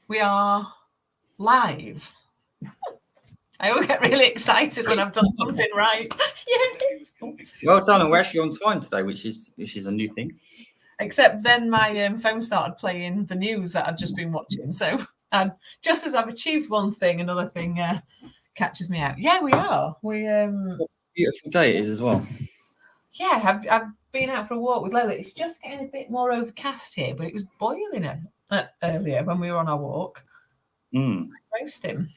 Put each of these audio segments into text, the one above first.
We are live. I always get really excited when I've done something right. Yeah. Well done, and we're actually on time today, which is a new thing. Except then my phone started playing the news that I'd just been watching. So just as I've achieved one thing, another thing catches me out. Yeah, we are. We What a beautiful day it is as well. Yeah, I've been out for a walk with Lola. It's just getting a bit more overcast here, but it was boiling earlier when we were on our walk. Roasting.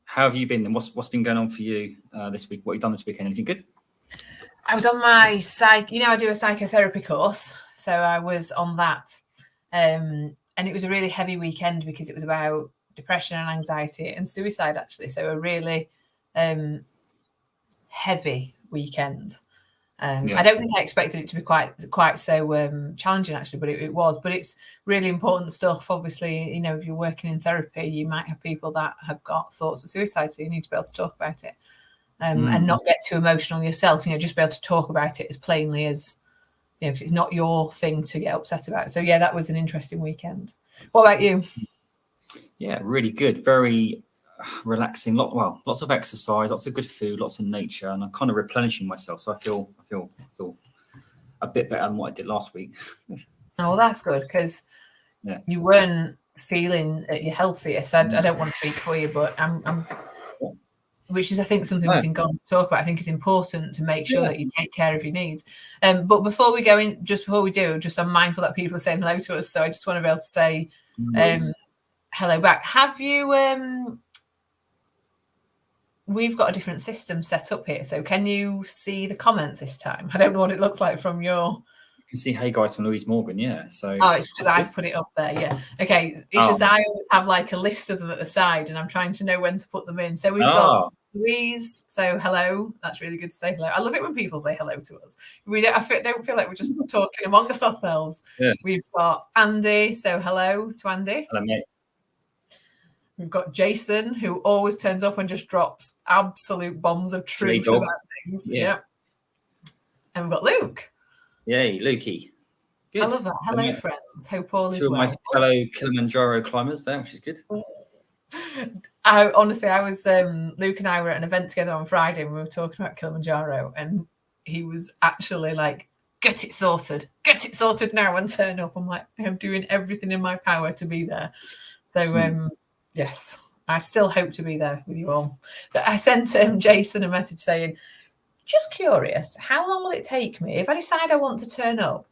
How have you been? And what's been going on for you this week? What have you done this weekend? Anything good? I was on my I do a psychotherapy course, so I was on that, and it was a really heavy weekend because it was about depression and anxiety and suicide, actually. So a really heavy weekend. I don't think I expected it to be quite so challenging, actually, but it was. But it's really important stuff. Obviously, if you're working in therapy, you might have people that have got thoughts of suicide, so you need to be able to talk about it and not get too emotional yourself. Just be able to talk about it as plainly as, because it's not your thing to get upset about. So, yeah, that was an interesting weekend. What about you? Yeah, really good. Very relaxing. Lots of exercise, lots of good food, lots of nature, and I'm kind of replenishing myself. So I feel a bit better than what I did last week. Oh, that's good, because you weren't feeling at your healthiest. I don't want to speak for you, but I'm which is, I think, something we can go on to talk about. I think it's important to make sure that you take care of your needs. But before we go in, before we do, I'm mindful that people are saying hello to us, so I just want to be able to say hello back. Have you? We've got a different system set up here, so can you see the comments this time? I don't know what it looks like from your. You can see "Hey guys" from Louise Morgan, So it's because I've put it up there, yeah. Okay, it's just I always have like a list of them at the side, and I'm trying to know when to put them in. So we've got Louise. So hello, that's really good to say hello. I love it when people say hello to us. I don't feel like we're just talking amongst ourselves. Yeah. We've got Andy. So hello to Andy. Hello, mate. We've got Jason, who always turns up and just drops absolute bombs of truth about things. Yeah. And we've got Luke. Yay, Lukey. Good. I love that. Hello, friends. Hope all is well. Two of my fellow Kilimanjaro climbers there, which is good. I was Luke and I were at an event together on Friday, and we were talking about Kilimanjaro, and he was actually like, get it sorted now and turn up. I'm like, I'm doing everything in my power to be there. So yes, I still hope to be there with you all. But I sent Jason a message saying, just curious, how long will it take me if I decide I want to turn up?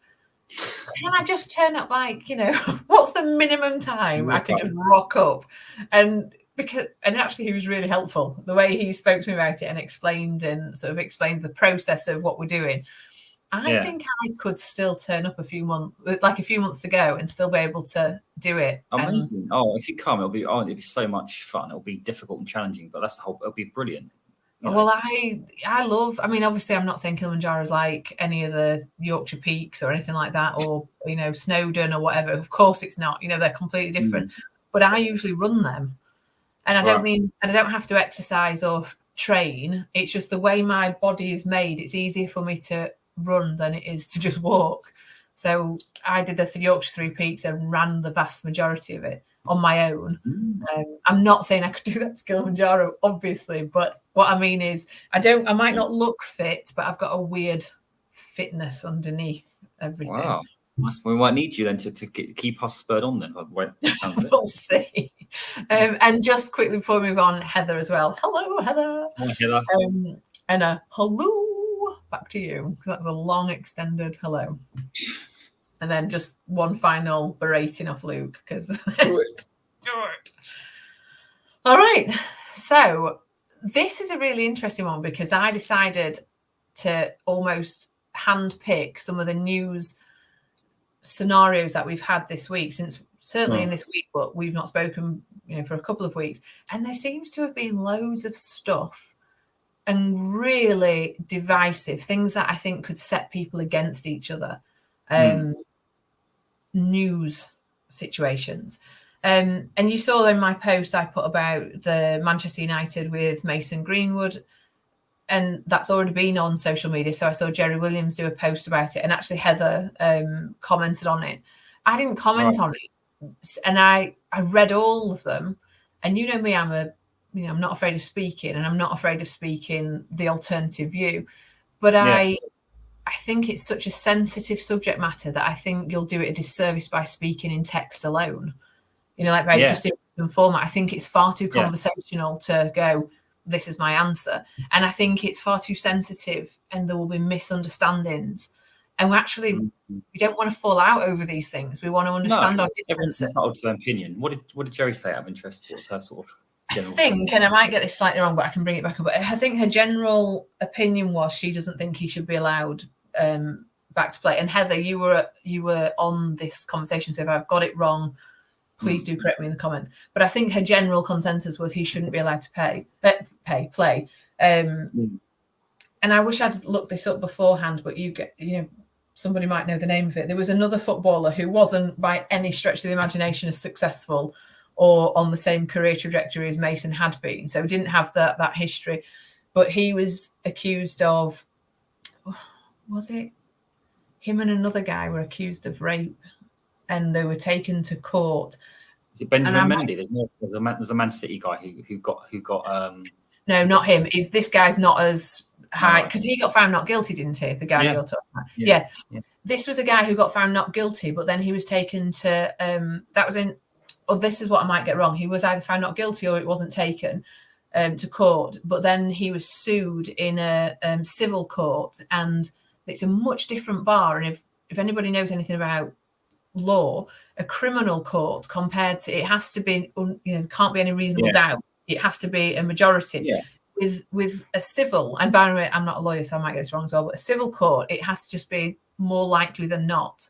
Can I just turn up, what's the minimum time I can just rock up? And actually he was really helpful, the way he spoke to me about it and explained the process of what we're doing. I think I could still turn up a few months to go and still be able to do it. Amazing. If you come, it'll be so much fun. It'll be difficult and challenging, but it'll be brilliant. Well, I love, obviously I'm not saying Kilimanjaro is like any of the Yorkshire Peaks or anything like that, or, Snowdon or whatever. Of course it's not, they're completely different. But I usually run them. And I don't have to exercise or train. It's just the way my body is made. It's easier for me to run than it is to just walk. So I did the Yorkshire Three Peaks and ran the vast majority of it on my own. I'm not saying I could do that to Kilimanjaro, obviously, but what I mean is I might not look fit, but I've got a weird fitness underneath everything. Wow. We might need you then to keep us spurred on then. We'll see. And just quickly before we move on, Heather as well. Hello, Heather. Hi, Heather. And a hello back to you. That was a long extended hello. And then just one final berating off Luke, because do it. All right. So this is a really interesting one because I decided to almost handpick some of the news scenarios that we've had this week, since certainly in this week, but we've not spoken, for a couple of weeks. And there seems to have been loads of stuff and really divisive things that I think could set people against each other. News situations. And you saw in my post I put about the Manchester United with Mason Greenwood, and that's already been on social media. So I saw Jerry Williams do a post about it, and actually Heather commented on it. I didn't comment on it, and I I read all of them, and you know me, I'm not afraid of speaking, and I'm not afraid of speaking the alternative view. But I think it's such a sensitive subject matter that I think you'll do it a disservice by speaking in text alone. Like just in format. I think it's far too conversational to go, this is my answer. And I think it's far too sensitive, and there will be misunderstandings. And we don't want to fall out over these things. We want to understand our differences. Everyone's entitled to their opinion. What did Jerry say out of interest? What's her sort of general opinion? And I might get this slightly wrong, but I can bring it back up. But I think her general opinion was she doesn't think he should be allowed back to play. And Heather, you were on this conversation, so if I've got it wrong, please do correct me in the comments. But I think her general consensus was he shouldn't be allowed to play. And I wish I'd looked this up beforehand, but somebody might know the name of it. There was another footballer who wasn't by any stretch of the imagination as successful or on the same career trajectory as Mason had been. So didn't have that history. But he was accused of, was it him and another guy were accused of rape, and they were taken to court. Is it Benjamin Mendy? There's a Man City guy who got No, not him. This guy's not as high, because he got found not guilty, didn't he? The guy you're talking about. Yeah. This was a guy who got found not guilty, but then he was taken to this is what I might get wrong. He was either found not guilty or it wasn't taken to court, but then he was sued in a civil court, and it's a much different bar. And if anybody knows anything about law, a criminal court compared to, it has to be, can't be any reasonable doubt. It has to be a majority. With a civil, and by the way, I'm not a lawyer, so I might get this wrong as well, but a civil court, it has to just be more likely than not.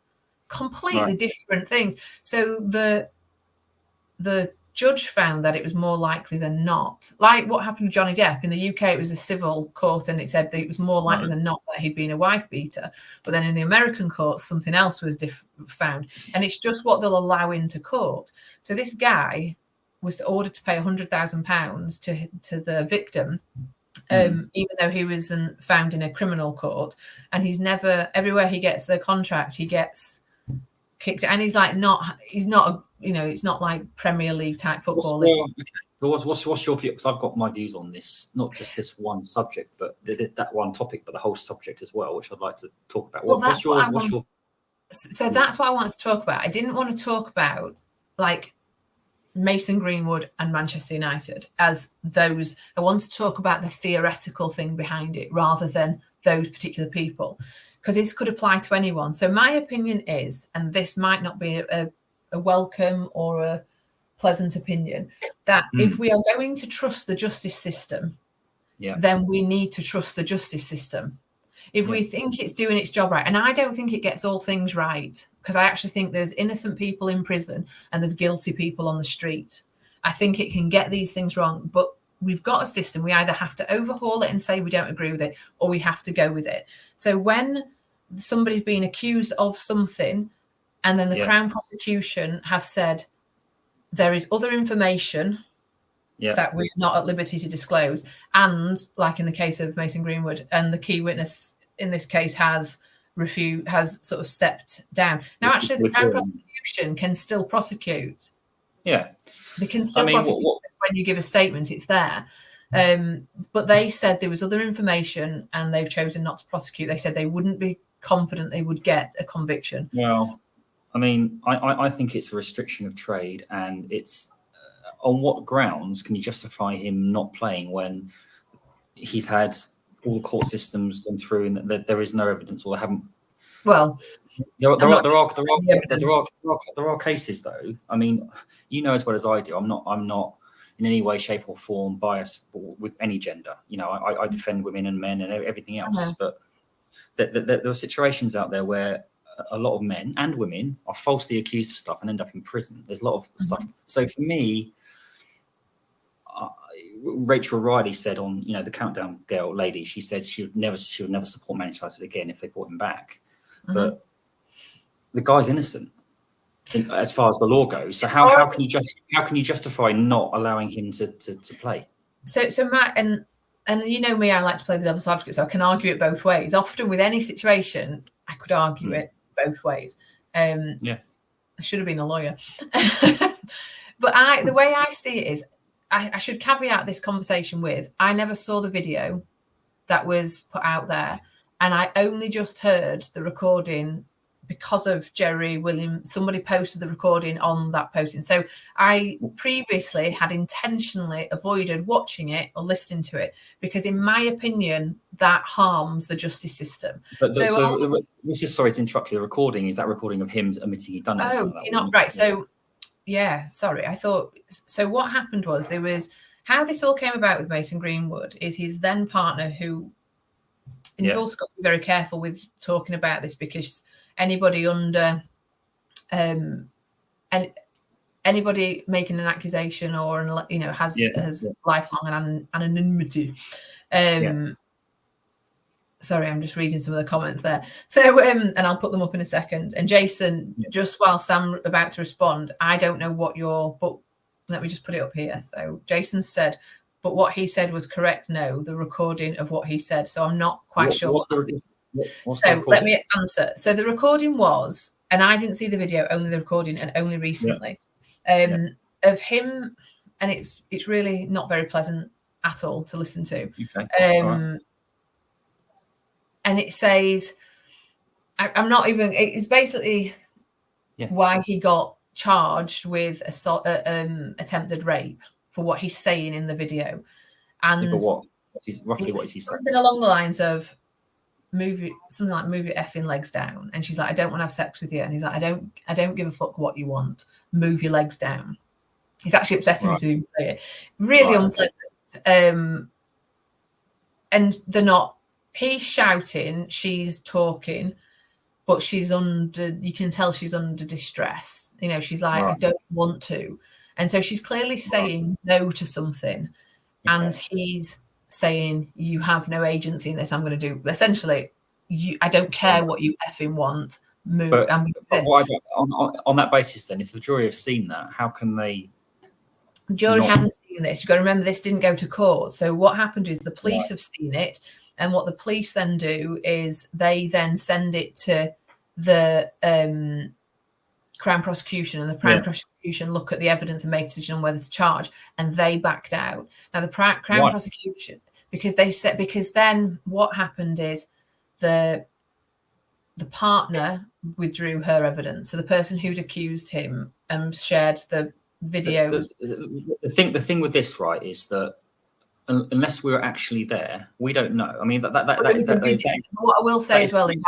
Completely different things. So the judge found that it was more likely than not. Like what happened with Johnny Depp. In the UK, it was a civil court, and it said that it was more likely than not that he'd been a wife beater. But then in the American courts, something else was found. And it's just what they'll allow into court. So this guy was ordered to pay £100,000 to the victim, even though he wasn't found in a criminal court. And he's never, everywhere he gets the contract, he gets kicked. And he's not it's not like Premier League type football. What's your view? Because I've got my views on this, not just this one subject, but that one topic, but the whole subject as well, which I'd like to talk about. So that's what I wanted to talk about. I didn't want to talk about like Mason Greenwood and Manchester United as those. I want to talk about the theoretical thing behind it rather than those particular people, because this could apply to anyone. So my opinion is, and this might not be a welcome or a pleasant opinion, that if we are going to trust the justice system, then we need to trust the justice system. If we think it's doing its job right, and I don't think it gets all things right, because I actually think there's innocent people in prison and there's guilty people on the street. I think it can get these things wrong, but we've got a system. We either have to overhaul it and say we don't agree with it, or we have to go with it. So when somebody's been accused of something, and then the Crown prosecution have said there is other information that we're not at liberty to disclose, and like in the case of Mason Greenwood, and the key witness in this case has sort of stepped down. Now, actually, the Crown prosecution can still prosecute. Yeah, they can still prosecute when you give a statement. It's there. But they said there was other information, and they've chosen not to prosecute. They said they wouldn't be confident they would get a conviction. Well, I mean, I think it's a restriction of trade, and it's on what grounds can you justify him not playing when he's had all the court systems gone through and that there is no evidence, or they haven't? Well, there are cases though. I mean, you know as well as I do. I'm not in any way, shape, or form biased with any gender. I defend women and men and everything else, but there are situations out there where a lot of men and women are falsely accused of stuff and end up in prison. There's a lot of stuff. So for me, Rachel Riley said on the Countdown Girl lady, she said she would never support Manchester United again if they brought him back. But the guy's innocent as far as the law goes. So how can you justify not allowing him to play? So Matt, and you know me, I like to play the devil's advocate, so I can argue it both ways. Often with any situation, I could argue it both ways. I should have been a lawyer. Well, the way I see it is, I should caveat this conversation with, I never saw the video that was put out there, and I only just heard the recording because of Jerry Williams. Somebody posted the recording on that posting. So I previously had intentionally avoided watching it or listening to it because, in my opinion, that harms the justice system. But sorry to interrupt you. The recording is that recording of him admitting he'd done it. Oh, you're not right. So yeah, sorry. I thought so. What happened was how this all came about with Mason Greenwood is his then partner, who, and you've also got to be very careful with talking about this because anybody under anybody making an accusation or has lifelong anonymity. Sorry, I'm just reading some of the comments there. So and I'll put them up in a second. And Jason, just whilst I'm about to respond, I don't know what but let me just put it up here. So Jason said, but what he said was correct. No, the recording of what he said. So I'm not quite sure. So let me answer. So the recording was, and I didn't see the video, only the recording, and only recently, of him, and it's really not very pleasant at all to listen to. Okay. And it says, I'm not even. It's basically why he got charged with attempted rape for what he's saying in the video, and roughly what is he saying? Something along the lines of move your effing legs down, and she's like, I don't want to have sex with you, and he's like, I don't give a fuck what you want, move your legs down. It's actually upsetting to even say it, really unpleasant. And they're not. He's shouting, she's talking, but she's under. You can tell she's under distress. She's like, I don't want to, and so she's clearly saying no to something, and he's saying, you have no agency in this. I'm going to do essentially. I don't care what you effing want. Move. But on that basis, then, if the jury have seen that, how can they? The jury haven't seen this. You've got to remember, this didn't go to court. So what happened is the police have seen it, and what the police then do is they then send it to the Crown prosecution, and the Crown prosecution look at the evidence and make a decision on whether to charge, and they backed out. Now the Crown prosecution, because then what happened is the partner withdrew her evidence. So the person who'd accused him shared the videos. The thing with this, right, is that unless we're actually there, we don't know. I mean, that is a video. What I will say as well is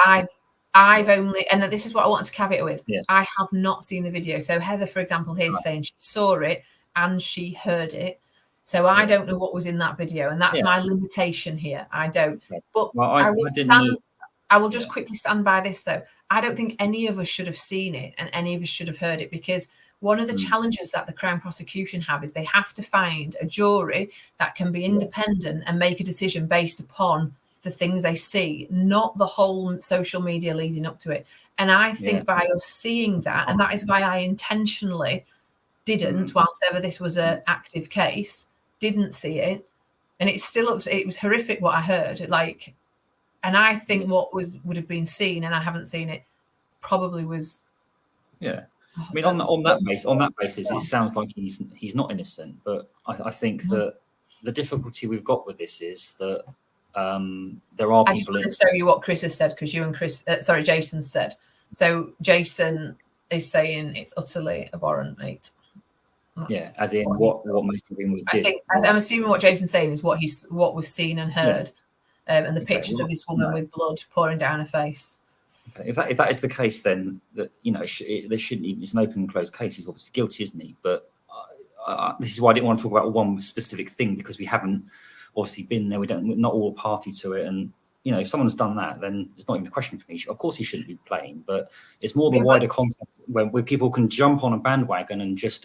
I've only, and this is what I wanted to caveat with, I have not seen the video. So Heather, for example, here is saying she saw it and she heard it. So I don't know what was in that video, and that's my limitation here. I don't. But I will just quickly stand by this, though. I don't think any of us should have seen it and any of us should have heard it, because one of the challenges that the Crown prosecution have is they have to find a jury that can be independent and make a decision based upon the things they see, not the whole social media leading up to it. And I think by us seeing that, and that is why I intentionally didn't, whilst ever this was an active case, didn't see it. And it was horrific what I heard. And I think what would have been seen, and I haven't seen it, probably was. Yeah. I mean, on that basis, it sounds like he's not innocent. But I think that the difficulty we've got with this is that there are people. I just want to show you what Chris has said, because you and Jason said. So Jason is saying it's utterly abhorrent, mate. As in what Mason Greenwood did. I'm assuming what Jason's saying is what was seen and heard, and the pictures of this woman with blood pouring down her face. If that is the case, then there shouldn't even. It's an open and closed case. He's obviously guilty, isn't he? But this is why I didn't want to talk about one specific thing, because we haven't obviously been there. We're not all party to it, and if someone's done that, then it's not even a question for me. Of course, he shouldn't be playing, but it's more the wider context where people can jump on a bandwagon and just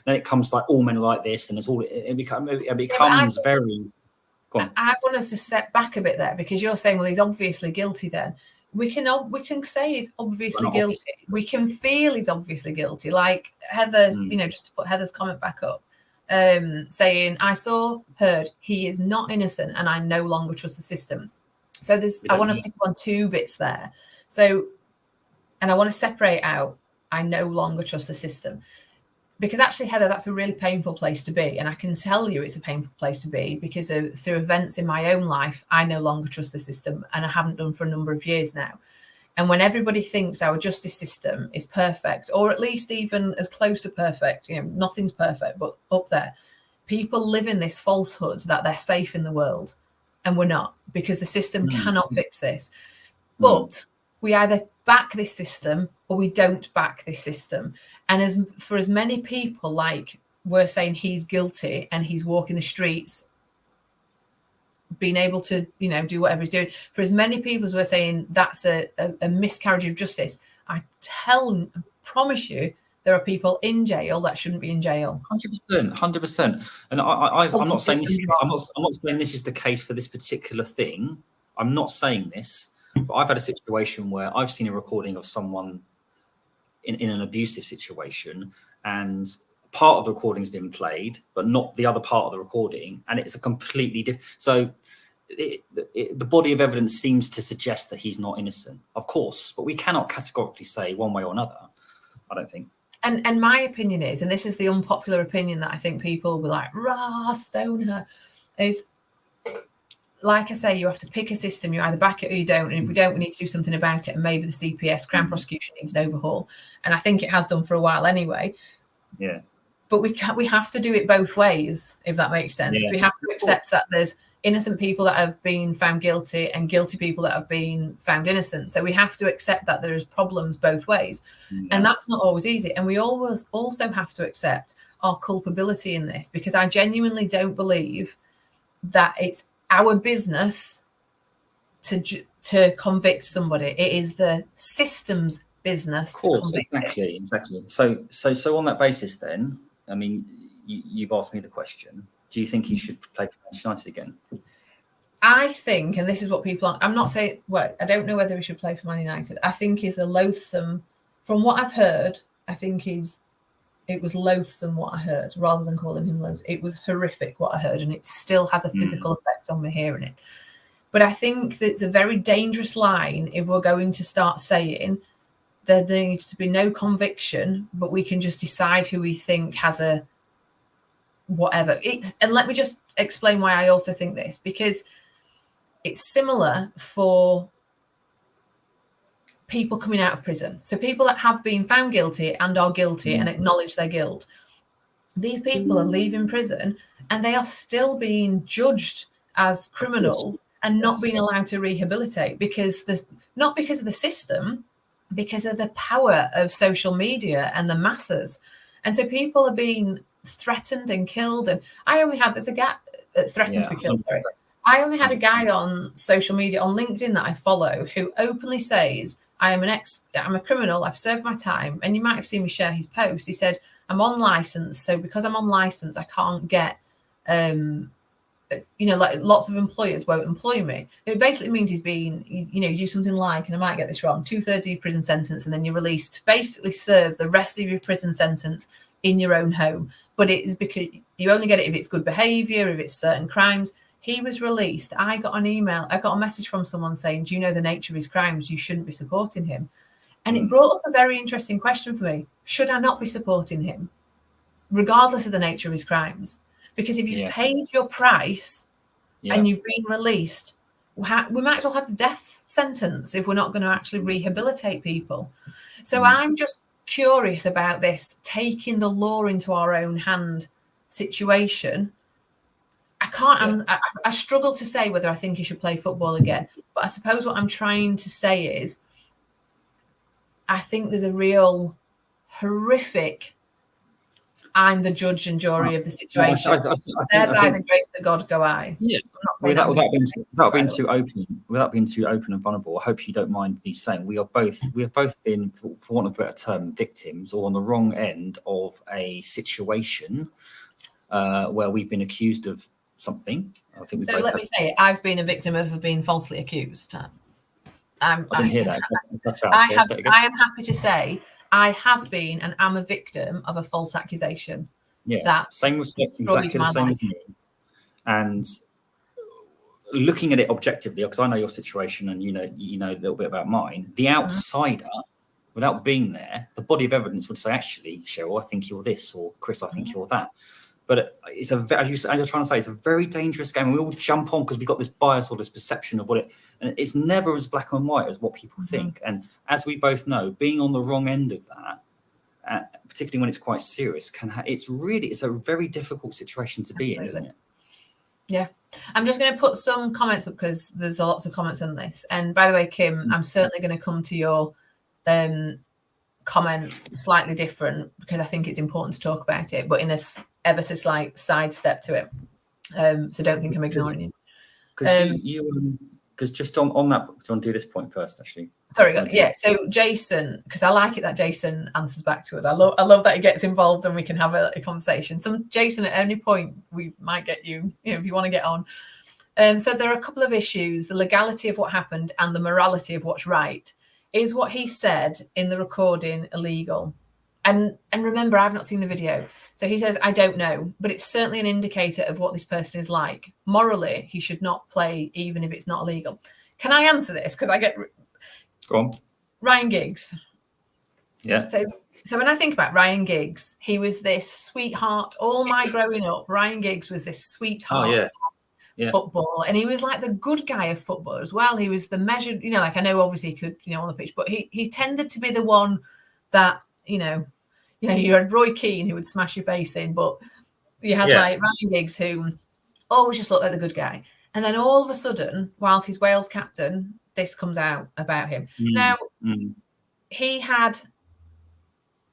then it comes like all men are like this, and it becomes very. I want us to step back a bit there, because you're saying, well, he's obviously guilty. Then we can say he's obviously guilty. We can feel he's obviously guilty. Like Heather, just to put Heather's comment back up, saying, I heard he is not innocent, and I no longer trust the system. So I want to pick up on two bits there. So, and I want to separate out, I no longer trust the system. because actually, Heather, that's a really painful place to be. And I can tell you it's a painful place to be because through events in my own life, I no longer trust the system, and I haven't done for a number of years now. And when everybody thinks our justice system is perfect, or at least even as close to perfect, nothing's perfect, but up there, people live in this falsehood that they're safe in the world, and we're not, because the system cannot fix this. But we either back this system or we don't back this system. And for as many people, like we're saying he's guilty and he's walking the streets, being able to, do whatever he's doing, for as many people as we're saying that's a miscarriage of justice, I promise you, there are people in jail that shouldn't be in jail. 100%. And I'm not saying this. I'm not saying this is the case for this particular thing. I'm not saying this, but I've had a situation where I've seen a recording of someone in an abusive situation, and part of the recording's been played, but not the other part of the recording, and it's a completely different. So the body of evidence seems to suggest that he's not innocent, of course, but we cannot categorically say one way or another, I don't think. And my opinion is, and this is the unpopular opinion that I think people will be like, rah, stone her, is, like I say, you have to pick a system. You either back it or you don't. And if we don't, we need to do something about it. And maybe the CPS, Crown Prosecution, needs an overhaul. And I think it has done for a while anyway. Yeah. But we have to do it both ways, if that makes sense. Yeah, we have to accept that there's innocent people that have been found guilty and guilty people that have been found innocent. So we have to accept that there's problems both ways. Yeah. And that's not always easy. And we always also have to accept our culpability in this, because I genuinely don't believe that it's our business to convict somebody. It is the system's business. Of course, exactly. So on that basis, then, I mean, you've asked me the question: do you think he should play for Manchester United again? I think, and this is what people I'm not saying. Well, I don't know whether he should play for Man United. I think he's a loathsome. From what I've heard, I think it was loathsome what I heard, rather than calling him loathsome. It was horrific what I heard, and it still has a physical effect on me hearing it. But I think that it's a very dangerous line if we're going to start saying there needs to be no conviction, but we can just decide who we think has a whatever. And let me just explain why I also think this, because it's similar for people coming out of prison. So people that have been found guilty and are guilty and acknowledge their guilt. These people are leaving prison and they are still being judged as criminals and not being allowed to rehabilitate, because not because of the system, because of the power of social media and the masses. And so people are being threatened and killed. And I only had, there's a guy threatened to be killed. Sorry. I only had a guy on social media, on LinkedIn, that I follow, who openly says, I'm a criminal, I've served my time. And you might have seen me share his post. He said, I'm on license. So because I'm on license, I can't get, like lots of employers won't employ me. It basically means he's been, you do something like, and I might get this wrong, 2/3 of your prison sentence, and then you're released to basically serve the rest of your prison sentence in your own home. But it is because you only get it if it's good behavior, if it's certain crimes. He was released. I got a message from someone saying, do you know the nature of his crimes? You shouldn't be supporting him. And it brought up a very interesting question for me. Should I not be supporting him, regardless of the nature of his crimes? Because if you've paid your price and you've been released, we might as well have the death sentence if we're not going to actually rehabilitate people. So I'm just curious about this taking the law into our own hand situation. I struggle to say whether I think he should play football again. But I suppose what I'm trying to say is I think there's a real horrific I'm the judge and jury of the situation. Thereby the grace of God go I. Yeah. Without being too open and vulnerable, I hope you don't mind me saying we have both been, for want of a better term, victims, or on the wrong end of a situation where we've been accused of something. I think so. Let me say, I've been a victim of being falsely accused. I didn't hear that. I am happy to say I have been and am a victim of a false accusation. Yeah, that same with exactly the same with me. And looking at it objectively, because I know your situation and you know a little bit about mine. The outsider, without being there, the body of evidence would say, actually, Cheryl, I think you're this, or Chris, I think you're that. But it's as you're trying to say, it's a very dangerous game. We all jump on because we've got this bias or this perception of what it, and it's never as black and white as what people think. And as we both know, being on the wrong end of that, particularly when it's quite serious, it's a very difficult situation to be in, isn't it? Yeah. I'm just going to put some comments up because there's lots of comments on this. And by the way, Kim, I'm certainly going to come to your comment slightly different because I think it's important to talk about it, but in a ever so slight sidestep to it. So don't think I'm ignoring you. Because just on that, do you want to do this point first, actually? Sorry, yeah. So Jason, because I like it that Jason answers back to us. I love that he gets involved and we can have a conversation. Jason, at any point, we might get you, if you want to get on. So there are a couple of issues: the legality of what happened and the morality of what's right. Is what he said in the recording illegal? And remember, I've not seen the video. So he says, I don't know, but it's certainly an indicator of what this person is like. Morally, he should not play, even if it's not illegal. Can I answer this? Because I get... Go on. Ryan Giggs. Yeah. So when I think about Ryan Giggs, he was this sweetheart. All my growing up, Ryan Giggs was this sweetheart. Oh, yeah. Football, and he was like the good guy of football as well. He was the measured, like I know obviously he could, on the pitch, but he tended to be the one that, you had Roy Keane who would smash your face in, but you had like Ryan Giggs who always just looked like the good guy. And then all of a sudden, whilst he's Wales captain, this comes out about him. Now, he had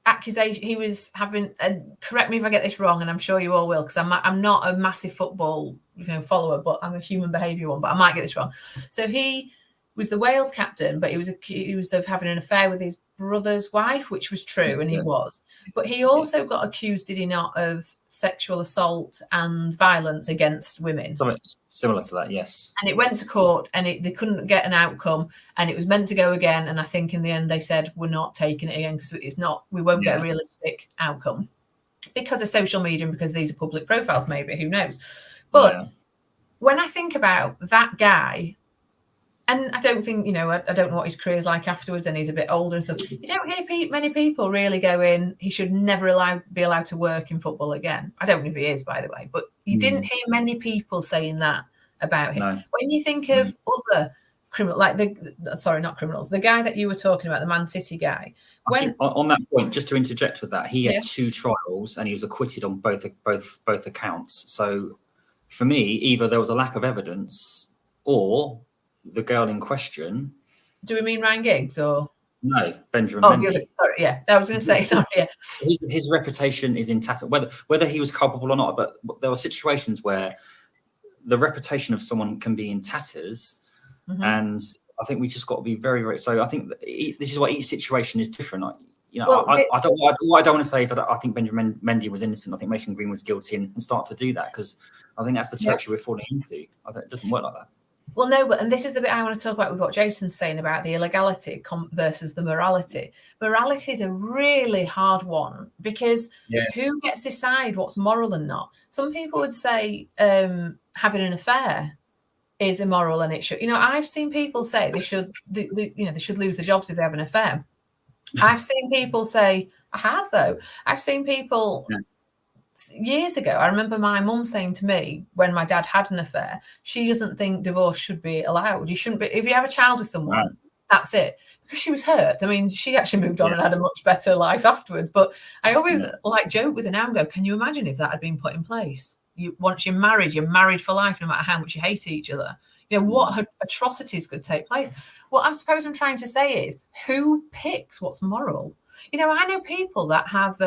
accusation. He was having, correct me if I get this wrong, and I'm sure you all will, because I'm not a massive football follower, but I'm a human behaviour one, but I might get this wrong. So he was the Wales captain, but he was accused of having an affair with his brother's wife, which was true, and he was. But he also got accused, did he not, of sexual assault and violence against women. Something similar to that, yes. And it went to court, and they couldn't get an outcome, and it was meant to go again. And I think in the end they said, we're not taking it again because we won't get a realistic outcome because of social media and because these are public profiles, maybe, who knows. But when I think about that guy, and I don't think, I don't know what his career's like afterwards, and he's a bit older and stuff. You don't hear many people really going, he should never be allowed to work in football again. I don't know if he is, by the way, but you didn't hear many people saying that about him. No. When you think of other criminals, like not criminals, the guy that you were talking about, the Man City guy. On that point, just to interject with that, he had 2 trials and he was acquitted on both accounts. So for me, either there was a lack of evidence or the girl in question. Do we mean Ryan Giggs or no? Benjamin Mendy. Sorry, yeah. I was going to say sorry. Yeah. His reputation is in tatters. Whether he was culpable or not, but there were situations where the reputation of someone can be in tatters, and I think we just got to be very, very. So I think this is why each situation is different. I don't. What I don't want to say is that I think Benjamin Mendy was innocent. I think Mason Green was guilty, and start to do that because I think that's the territory we're falling into. I think it doesn't work like that. Well, no, and this is the bit I want to talk about with what Jason's saying about the illegality versus the morality. Morality is a really hard one because who gets to decide what's moral and not? Some people would say having an affair is immoral and it should. I've seen people say they should lose their jobs if they have an affair. I've seen people say, I have though. I've seen people. Yeah. Years ago, I remember my mum saying to me when my dad had an affair, she doesn't think divorce should be allowed. You shouldn't be. If you have a child with someone, that's it. Because she was hurt. I mean, she actually moved on and had a much better life afterwards. But I always joke with her now and go, can you imagine if that had been put in place? Once you're married for life, no matter how much you hate each other. What atrocities could take place? What I suppose I'm trying to say is, who picks what's moral? I know people that have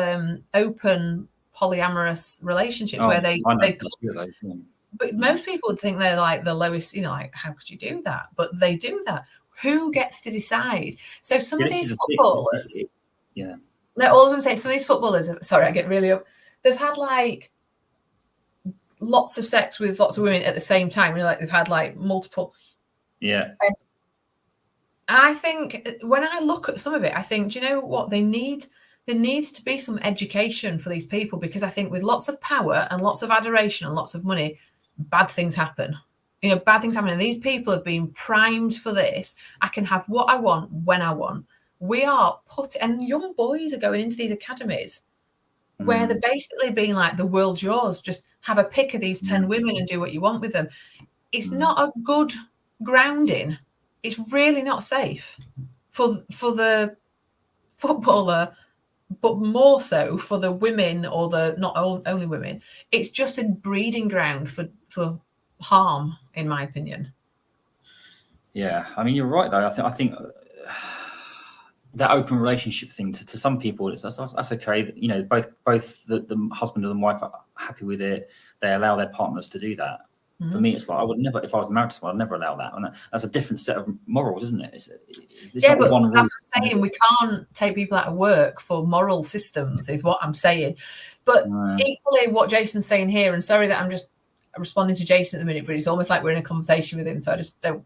open polyamorous relationships where but most people would think they're like the lowest, like how could you do that? But they do that. Who gets to decide? So some of these footballers, all I was going to say, some of these footballers, sorry, I get really up. They've had like lots of sex with lots of women at the same time. Like they've had like multiple. Yeah. And I think when I look at some of it, I think, do you know what they need? There needs to be some education for these people because I think with lots of power and lots of adoration and lots of money, bad things happen. Bad things happen. And these people have been primed for this. I can have what I want when I want. we are and young boys are going into these academies where they're basically being like, the world's yours, just have a pick of these 10 women and do what you want with them. It's not a good grounding. It's really not safe for the footballer, but more so for the women, or the not only women. It's just a breeding ground for harm, in my opinion. Yeah, I mean, you're right though. I think that open relationship thing to some people, that's okay. You know, both the husband and the wife are happy with it. They allow their partners to do that. For me, it's like, I would never, if I was married to someone, I'd never allow that. And that's a different set of morals, isn't it? It's yeah, not but one that's rule. what I'm saying. We can't take people out of work for moral systems, is what I'm saying. But equally, what Jason's saying here, and sorry that I'm just responding to Jason at the minute, but it's almost like we're in a conversation with him, so I just don't.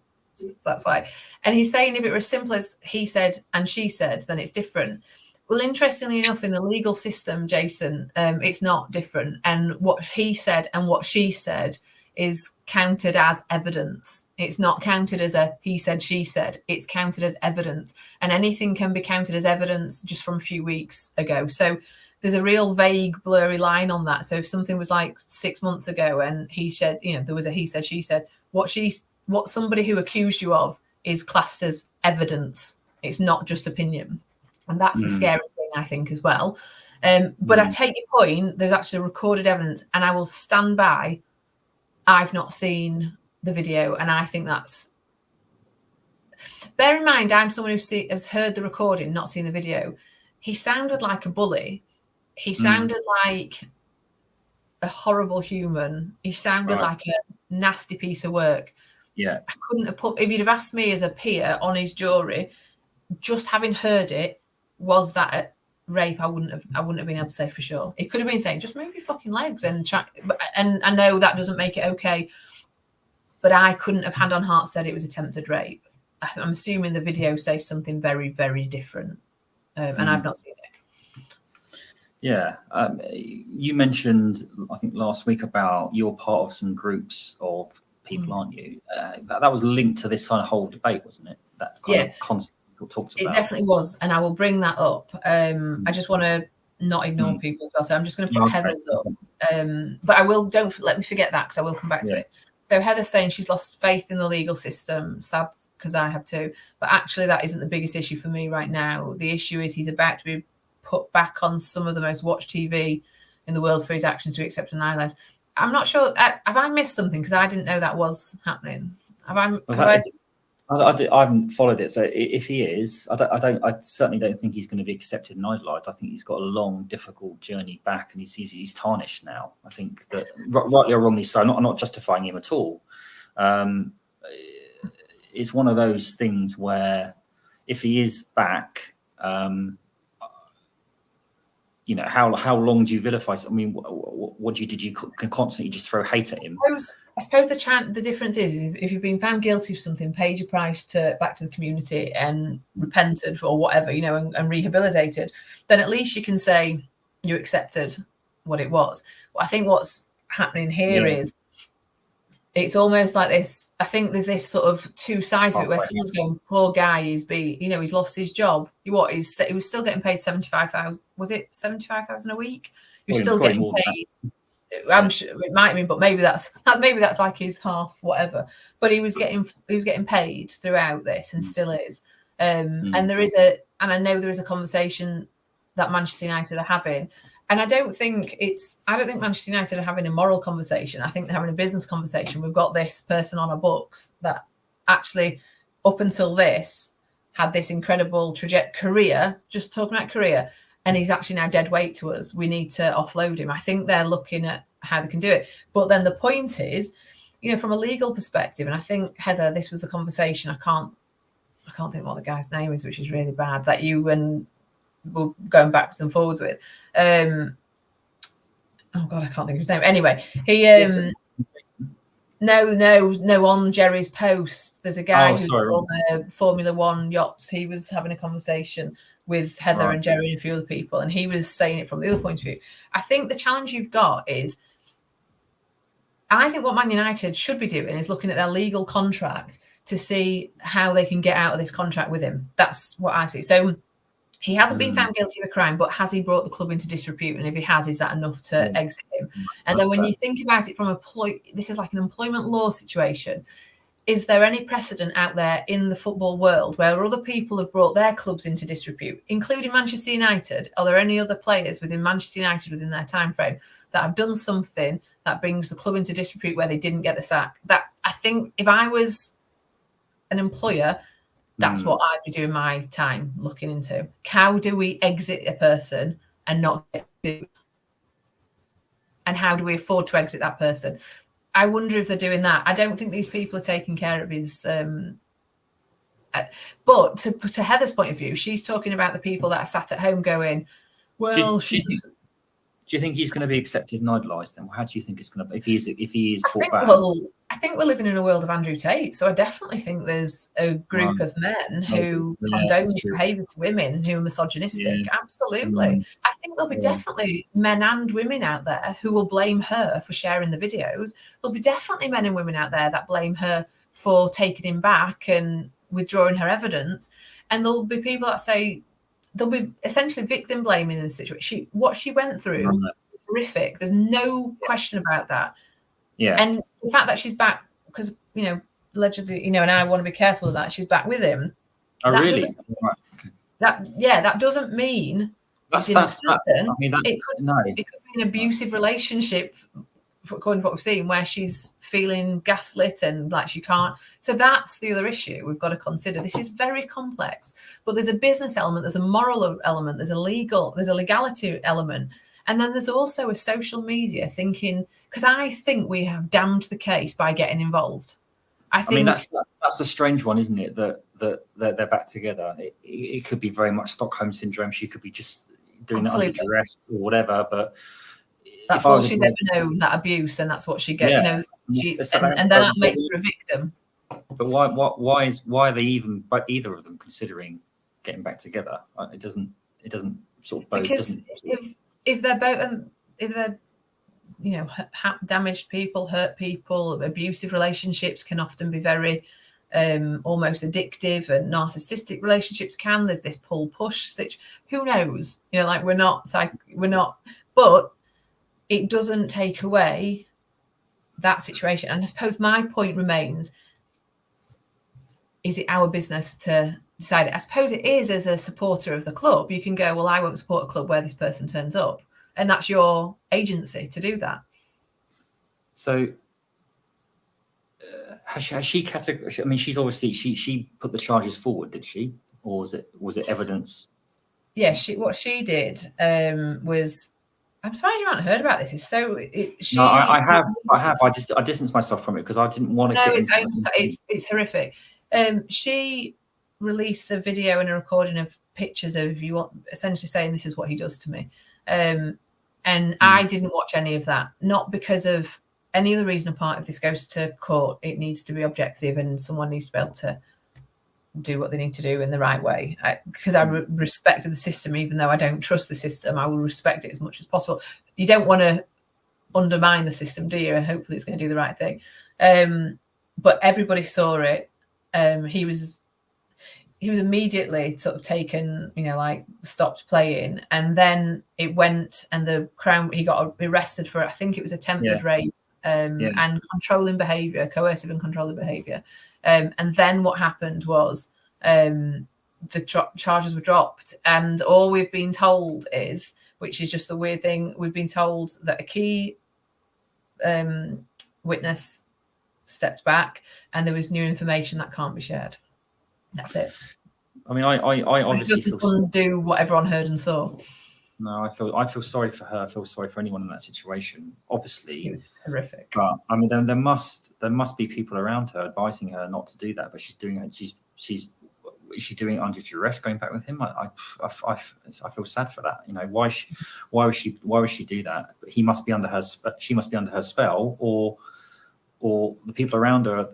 That's why. And he's saying if it were as simple as he said and she said, then it's different. Well, interestingly enough, in the legal system, Jason, it's not different. And what he said and what she said is counted as evidence. It's not counted as a he said, she said. It's counted as evidence. And anything can be counted as evidence just from a few weeks ago. So there's a real vague, blurry line on that. So if something was like 6 months ago and he said, you know, there was a he said, she said, what somebody who accused you of is classed as evidence. It's not just opinion. And that's the scary thing, I think, as well. But I take your point. There's actually recorded evidence, and I will stand by. I've not seen the video, and I think that's... Bear in mind, I'm someone who has heard the recording, not seen the video. He sounded like a bully. He sounded like a horrible human. He sounded like a nasty piece of work. Yeah, I couldn't have put... If you'd have asked me as a peer on his jury, just having heard it, was that a rape? I wouldn't have been able to say for sure. It could have been saying, just move your fucking legs and try. And I know that doesn't make it okay, but I couldn't have hand on heart said it was attempted rape. I'm assuming the video says something very, very different, and I've not seen it. Yeah, you mentioned, I think last week, about you're part of some groups of people, aren't you? That was linked to this kind of whole debate, wasn't it? That kind of concept talks about. It definitely was, and I will bring that up. I just want to not ignore people as well, so I'm just going to put Heather's up. But I will, don't let me forget that, because I will come back to it. So Heather's saying she's lost faith in the legal system. Sad, because I have too. But actually, that isn't the biggest issue for me right now. The issue is he's about to be put back on some of the most watched TV in the world for his actions to be accepted and idolized. I'm not sure. Have I missed something? Because I didn't know that was happening. I haven't followed it. So if he is, I certainly don't think he's going to be accepted and idolised. I think he's got a long, difficult journey back, and he's tarnished now. I think that, rightly or wrongly so, I'm not justifying him at all. It's one of those things where if he is back, you know, how long do you vilify? I mean, what do you do? You can constantly just throw hate at him. I suppose the difference is if you've been found guilty of something, paid your price back to the community and repented or whatever, you know, and rehabilitated, then at least you can say you accepted what it was. Well, I think what's happening here is it's almost like this. I think there's this sort of two sides of it where someone's going, poor guy, he's lost his job. He was still getting paid 75,000. Was it 75,000 a week? He was still getting paid. I'm sure it might have been, but maybe that's like his half, whatever. But he was getting paid throughout this, and still is. And I know there is a conversation that Manchester United are having, and I don't think Manchester United are having a moral conversation. I think they're having a business conversation. We've got this person on our books that actually, up until this, had this incredible career, just talking about career. And he's actually now dead weight to us. We need to offload him. I think they're looking at how they can do it. But then the point is, you know, from a legal perspective, and I think, Heather, this was the conversation. I can't think what the guy's name is, which is really bad, that you and were going backwards and forwards with. Oh God, I can't think of his name. Anyway, he No, on Jerry's post, there's a guy who's on the Formula One yachts. He was having a conversation with Heather and Jerry and a few other people, and he was saying it from the other point of view. I think the challenge you've got is, I think what Man United should be doing is looking at their legal contract, to see how they can get out of this contract with him. That's what I see. So he hasn't been found guilty of a crime, but has he brought the club into disrepute? And if he has, is that enough to exit him? And then when you think about it from this is like an employment law situation. Is there any precedent out there in the football world where other people have brought their clubs into disrepute, including Manchester United? Are there any other players within Manchester United within their time frame that have done something that brings the club into disrepute where they didn't get the sack? That, I think, if I was an employer, that's what I'd be doing my time looking into. How do we exit a person and not get sued? And how do we afford to exit that person? I wonder if they're doing that. I don't think these people are taking care of his. But to Heather's point of view, she's talking about the people that are sat at home going, well, do you think he's going to be accepted and idolised? Then how do you think it's going to be if he is brought back? I think we're living in a world of Andrew Tate, so I definitely think there's a group of men who condone this behaviour to women who are misogynistic. Absolutely. I think there'll be definitely men and women out there who will blame her for sharing the videos. There'll be definitely men and women out there that blame her for taking him back and withdrawing her evidence. And there'll be people that say there'll be essentially victim blaming in the situation. What she went through was horrific. There's no question about that. Yeah. And the fact that she's back, because, allegedly, and I want to be careful of that, she's back with him. Oh, really? That doesn't mean it could be an abusive relationship, according to what we've seen, where she's feeling gaslit and like she can't. So that's the other issue we've got to consider. This is very complex, but there's a business element, there's a moral element, there's a legality element. And then there's also a social media thinking, because I think we have damned the case by getting involved. I think that's a strange one, isn't it? That they're back together. It could be very much Stockholm syndrome. She could be just doing that under duress or whatever. But that's all she's ever known, that abuse, and that's what she gets. And then that makes her a victim. But why are they even? But either of them considering getting back together? It doesn't sort of bode. Because if they're both, if they're damaged people, hurt people, abusive relationships can often be very almost addictive, and narcissistic relationships can. There's this pull-push situation. Who knows? We're not, but it doesn't take away that situation. And I suppose my point remains, is it our business to decide it? I suppose it is. As a supporter of the club, you can go, well, I won't support a club where this person turns up. And that's your agency to do that. So has she categorized? I mean, she's obviously she put the charges forward, did she, or was it evidence? Yeah, what she did was. I'm surprised you haven't heard about this. I have. I distanced myself from it because I didn't want to. No, it's horrific. She released a video and a recording of pictures of you, essentially saying this is what he does to me. And I didn't watch any of that, not because of any other reason apart. If this goes to court, it needs to be objective and someone needs to be able to do what they need to do in the right way. Because I respect the system, even though I don't trust the system, I will respect it as much as possible. You don't want to undermine the system, do you? And hopefully it's going to do the right thing. But everybody saw it. He was immediately sort of taken, stopped playing, and then it went, and the Crown, he got arrested for, I think it was attempted rape and controlling behaviour, coercive and controlling behaviour. And then what happened was the charges were dropped, and all we've been told is, which is just the weird thing, we've been told that a key witness stepped back, and there was new information that can't be shared. That's it. I mean, I obviously doesn't do what everyone heard and saw. No, I feel sorry for her. I feel sorry for anyone in that situation. Obviously, it's horrific. But I mean, there must be people around her advising her not to do that. But she's doing it. Is she doing it under duress, going back with him? I feel sad for that. Why would she do that? But he must be under her. She must be under her spell, or the people around her.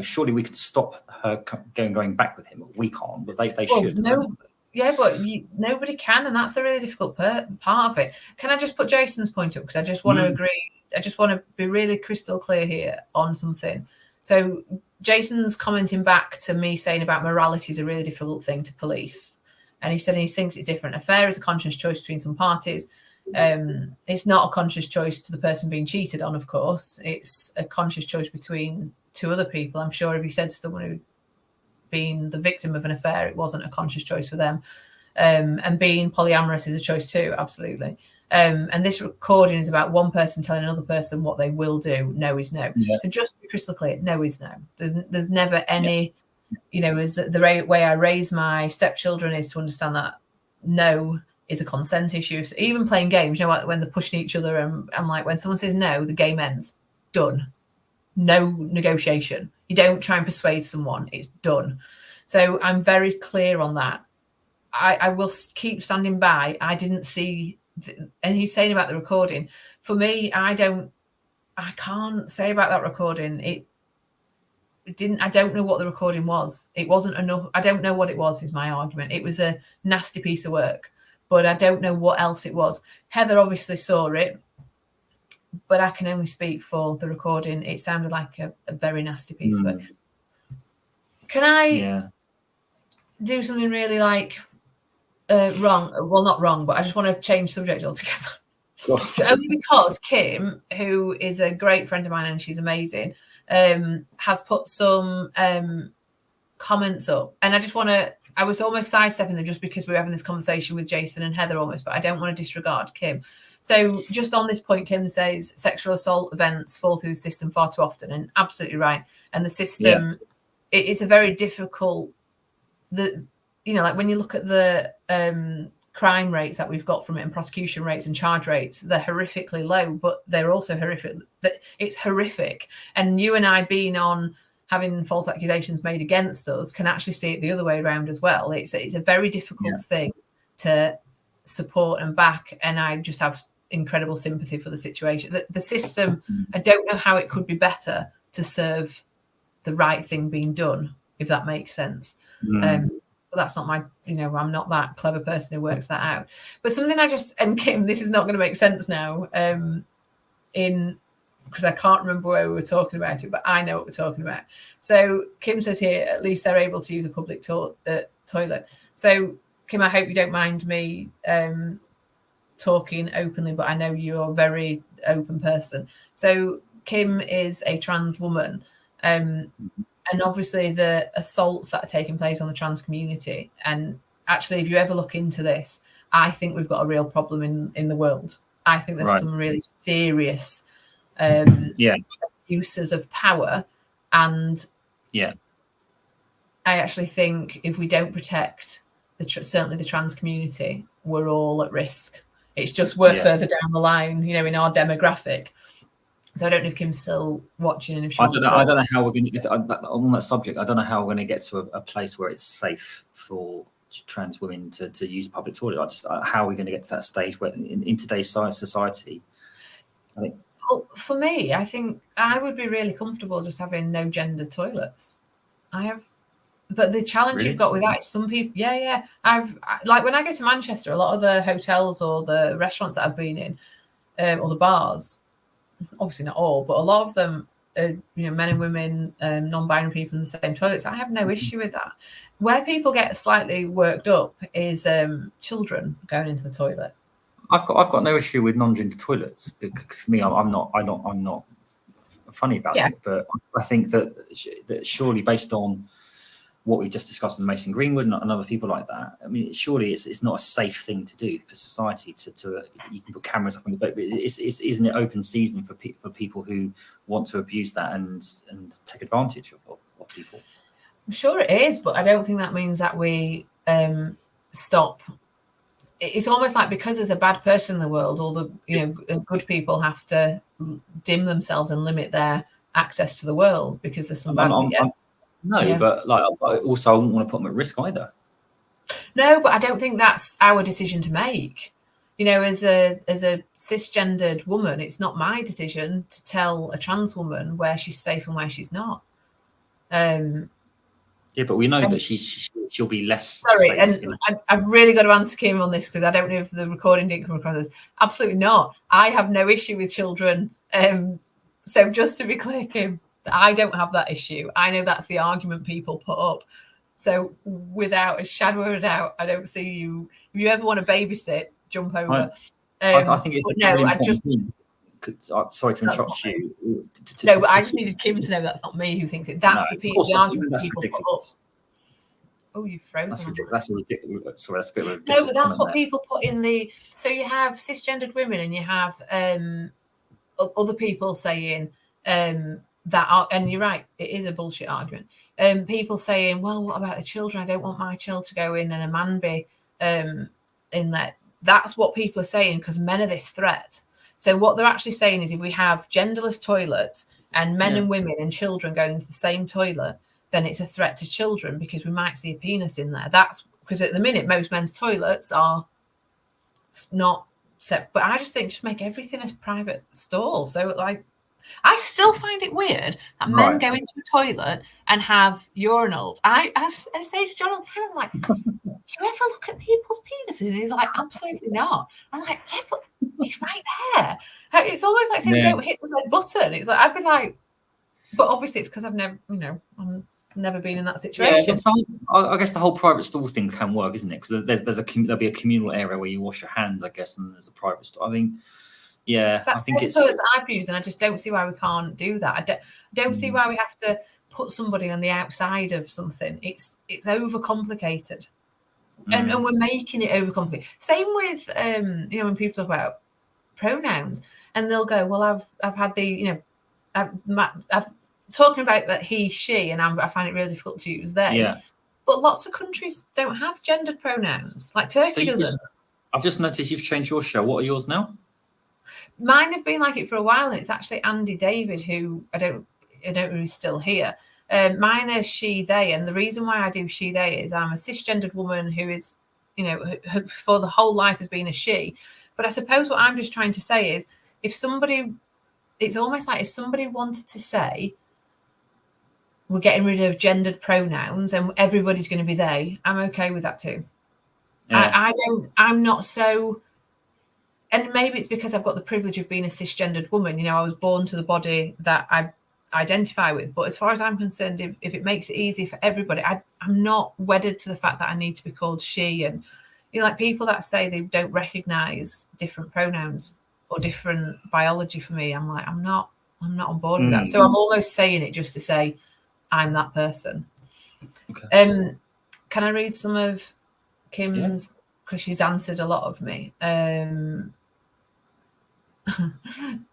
Surely we could stop her going back with him. We can't, but they should. No, yeah, but nobody can, and that's a really difficult part of it. Can I just put Jason's point up? Because I just want to agree. I just want to be really crystal clear here on something. So Jason's commenting back to me saying about morality is a really difficult thing to police. And he said he thinks it's different. Affair is a conscious choice between some parties. It's not a conscious choice to the person being cheated on, of course. It's a conscious choice between two other people. I'm sure if he said to someone who'd been the victim of an affair, it wasn't a conscious choice for them. And being polyamorous is a choice too, absolutely. And this recording is about one person telling another person what they will do. No is no. Yeah. So just to be crystal clear, no is no. There's never any, you know, as the way I raise my stepchildren is to understand that no is a consent issue. So even playing games, you know, when they're pushing each other, and I'm like, when someone says no, the game ends. Done. No negotiation. You don't try and persuade someone. It's done. So I'm very clear on that. I will keep standing by. I didn't see, and he's saying about the recording. For me, I can't say about that recording. It didn't. I don't know what the recording was. It wasn't enough. I don't know what it was. Is my argument. It was a nasty piece of work, but I don't know what else it was. Heather obviously saw it, but I can only speak for the recording. It sounded like a very nasty piece of work. Can I do something really like wrong? Well, not wrong, but I just want to change subject altogether. Only because Kim, who is a great friend of mine and she's amazing, has put some comments up, and I just want to. I was almost sidestepping them just because we were having this conversation with Jason and Heather almost, but I don't want to disregard Kim. So just on this point, Kim says sexual assault events fall through the system far too often, and absolutely right. And the system, it's a very difficult. Like when you look at the crime rates that we've got from it and prosecution rates and charge rates, they're horrifically low, but they're also horrific. It's horrific. And you and I being on having false accusations made against us can actually see it the other way around as well. It's a very difficult thing to support and back. And I just have incredible sympathy for the situation. The system, I don't know how it could be better to serve the right thing being done, if that makes sense. But that's not my, I'm not that clever person who works that out. But something and Kim, this is not going to make sense now, because I can't remember where we were talking about it, but I know what we're talking about. So Kim says here, at least they're able to use a public toilet. So Kim, I hope you don't mind me talking openly, but I know you're a very open person. So Kim is a trans woman. And obviously the assaults that are taking place on the trans community. And actually, if you ever look into this, I think we've got a real problem in the world. I think there's some really serious uses of power. And I actually think if we don't protect certainly the trans community, we're all at risk. It's just we're further down the line, in our demographic. So I don't know if Kim's still watching, and if she I don't know how we're going to on that subject. I don't know how we're going to get to a place where it's safe for trans women to use public toilet. How are we going to get to that stage where in today's society? I think. Well, for me, I think I would be really comfortable just having no gendered toilets. But the challenge you've got with that is some people. I've like when I go to Manchester, a lot of the hotels or the restaurants that I've been in, or the bars. Obviously not all, but a lot of them are, men and women, non-binary people in the same toilets. I have no issue with that. Where people get slightly worked up is children going into the toilet. I've got no issue with non-gender toilets. For me, I'm not funny about it, but I think that surely based on what we just discussed with Mason Greenwood and other people like that, I mean, surely it's not a safe thing to do for society to you can put cameras up on the boat, but isn't it open season for people who want to abuse that and take advantage of people? I'm sure it is, but I don't think that means that we stop. It's almost like because there's a bad person in the world, all the good people have to dim themselves and limit their access to the world because there's some bad people. But I also wouldn't want to put them at risk either. No, but I don't think that's our decision to make. As a cisgendered woman, it's not my decision to tell a trans woman where she's safe and where she's not. But we know that she'll be less safe. And I've really got to answer Kim on this because I don't know if the recording didn't come across as absolutely not. I have no issue with children. So just to be clear, Kim, I don't have that issue. I know that's the argument people put up. So without a shadow of a doubt, I don't see you. If you ever want to babysit, jump over. I think it's no, really I important. just. Sorry to interrupt you. No, but I just needed Kim to know that's not me who thinks it. That's the argument that's people ridiculous. put up. Oh, you've frozen. That's ridiculous. Sorry, that's a bit of a ridiculous. No, but that's what people put in the. So you have cisgendered women, and you have other people saying that are, and you're right, it is a bullshit argument. People saying, well, what about the children? I don't want my child to go in and a man be in there. That's what people are saying because men are this threat. So what they're actually saying is if we have genderless toilets and men and women and children going into the same toilet, then it's a threat to children because we might see a penis in there. That's because at the minute, most men's toilets are not set. But I just think just make everything a private stall. So like, I still find it weird that men go into a toilet and have urinals. I say to John all the time, I'm like, do you ever look at people's penises? And he's like, absolutely not. I'm like, yeah, but it's right there. It's almost like saying, don't hit the red button. It's like, I'd be like, but obviously it's because I've never, I'm never been in that situation. Yeah, I guess the whole private stall thing can work, isn't it? Because there'll be a communal area where you wash your hands, I guess, and there's a private stall. I mean, yeah, that's I think it's. I've used, and I just don't see why we can't do that. I don't see why we have to put somebody on the outside of something. It's overcomplicated, and we're making it overcomplicated. Same with when people talk about pronouns, and they'll go, well, I've had the I've talking about that he, she, and I find it really difficult to use they. Yeah. But lots of countries don't have gendered pronouns. Like Turkey doesn't. I've just noticed you've changed your show. What are yours now? Mine have been like it for a while, and it's actually Andy David, who I don't know if he's still here. Mine are she, they, and the reason why I do she, they is I'm a cisgendered woman who is, who for the whole life has been a she. But I suppose what I'm just trying to say is it's almost like if somebody wanted to say, we're getting rid of gendered pronouns and everybody's going to be they, I'm okay with that too. Yeah. I'm not so, and maybe it's because I've got the privilege of being a cisgendered woman. I was born to the body that I identify with. But as far as I'm concerned, if it makes it easy for everybody, I'm not wedded to the fact that I need to be called she. And, like people that say they don't recognize different pronouns or different biology for me, I'm like, I'm not on board with that. So I'm almost saying it just to say, I'm that person. Okay. Can I read some of Kim's? Because she's answered a lot of me.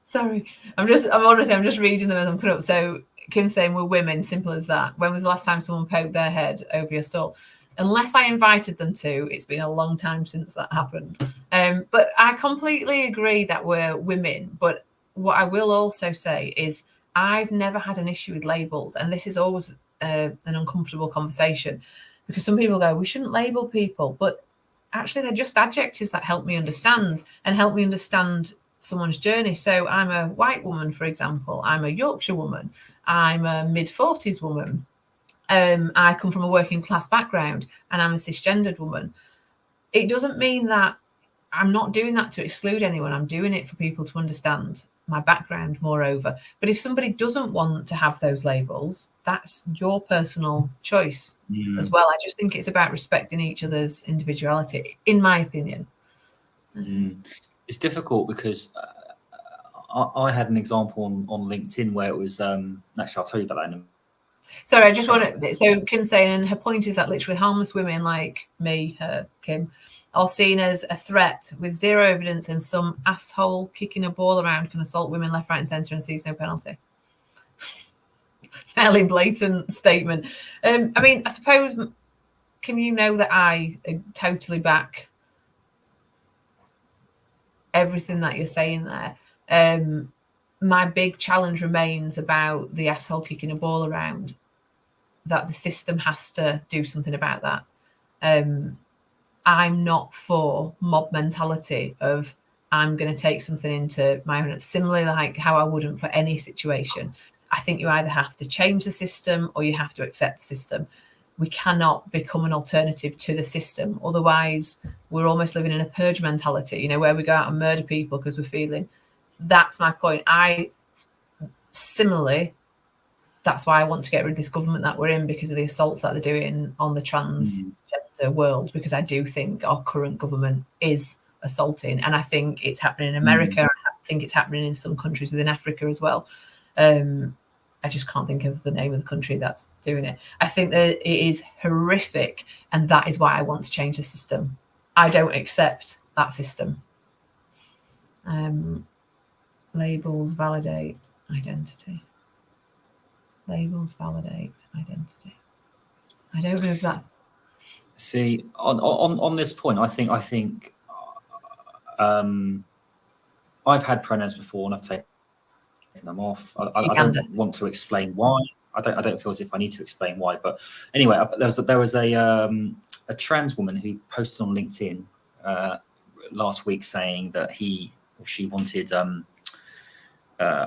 Sorry, I'm just reading them as I'm putting up. So Kim's saying we're women, simple as that. When was the last time someone poked their head over your stall? Unless I invited them to, it's been a long time since that happened. But I completely agree that we're women. But what I will also say is I've never had an issue with labels, and this is always an uncomfortable conversation because some people go, we shouldn't label people, but actually they're just adjectives that help me understand someone's journey. So I'm a white woman, for example. I'm a Yorkshire woman. I'm a mid-40s woman. I come from a working class background, and I'm a cisgendered woman. It doesn't mean that I'm not doing that to exclude anyone. I'm doing it for people to understand my background, moreover. But if somebody doesn't want to have those labels, that's your personal choice as well. I just think it's about respecting each other's individuality, in my opinion. It's difficult because I had an example on LinkedIn where it was actually I'll tell you about that in a minute. Sorry, I just want to. So Kim's saying, and her point is that literally harmless women like me, her, Kim, are seen as a threat with zero evidence, and some asshole kicking a ball around can assault women left, right, and centre and sees no penalty. Fairly blatant statement. I mean, I suppose, Kim, that I totally back everything that you're saying there. My big challenge remains about the asshole kicking a ball around, that the system has to do something about that. I'm not for mob mentality of I'm going to take something into my own. Similarly, like how I wouldn't for any situation. I think you either have to change the system or you have to accept the system. We cannot become an alternative to the system. Otherwise, we're almost living in a purge mentality, where we go out and murder people because we're feeling. That's my point. I similarly that's why I want to get rid of this government that we're in, because of the assaults that they're doing on the transgender world, because I do think our current government is assaulting, and I think it's happening in America. I think it's happening in some countries within Africa as well. I just can't think of the name of the country that's doing it. I think that it is horrific, and that is why I want to change the system. I don't accept that system. Labels validate identity. Labels validate identity. I don't know if that's. See, on this point, I think I've had pronouns before and I've taken them off. I don't want to explain why. I don't feel as if I need to explain why. But anyway, there was a trans woman who posted on LinkedIn last week saying that he or she wanted a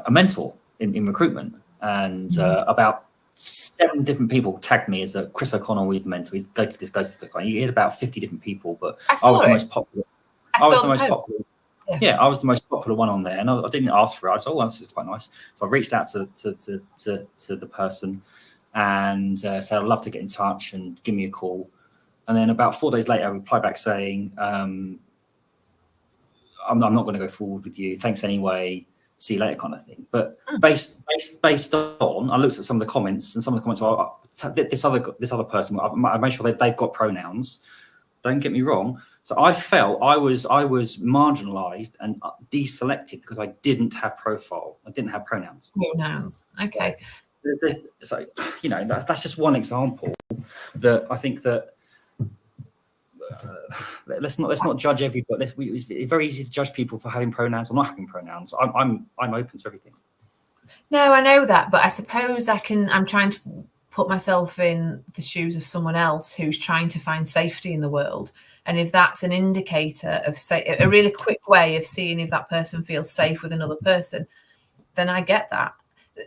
mentor in recruitment, and about 7 different people tagged me as Chris O'Connell is the mentor. He's go to this. He had about 50 different people, but I was the most popular. I was the most popular. Yeah, I was the most popular one on there, and I didn't ask for it. I was, this is quite nice. So I reached out to the person and said I'd love to get in touch and give me a call. And then about 4 days later, I replied back saying, I'm not going to go forward with you. Thanks anyway. See you later, kind of thing. But based on, I looked at some of the comments, and some of the comments are this other person. I made sure they've got pronouns. Don't get me wrong. So I felt I was marginalised and deselected because I didn't have profile. I didn't have pronouns. Pronouns. Okay. So that's just one example that I think that let's not judge everybody. It's very easy to judge people for having pronouns or not having pronouns. I'm open to everything. No, I know that, but I suppose I'm trying to put myself in the shoes of someone else who's trying to find safety in the world. And if that's an indicator of a really quick way of seeing if that person feels safe with another person, then I get that.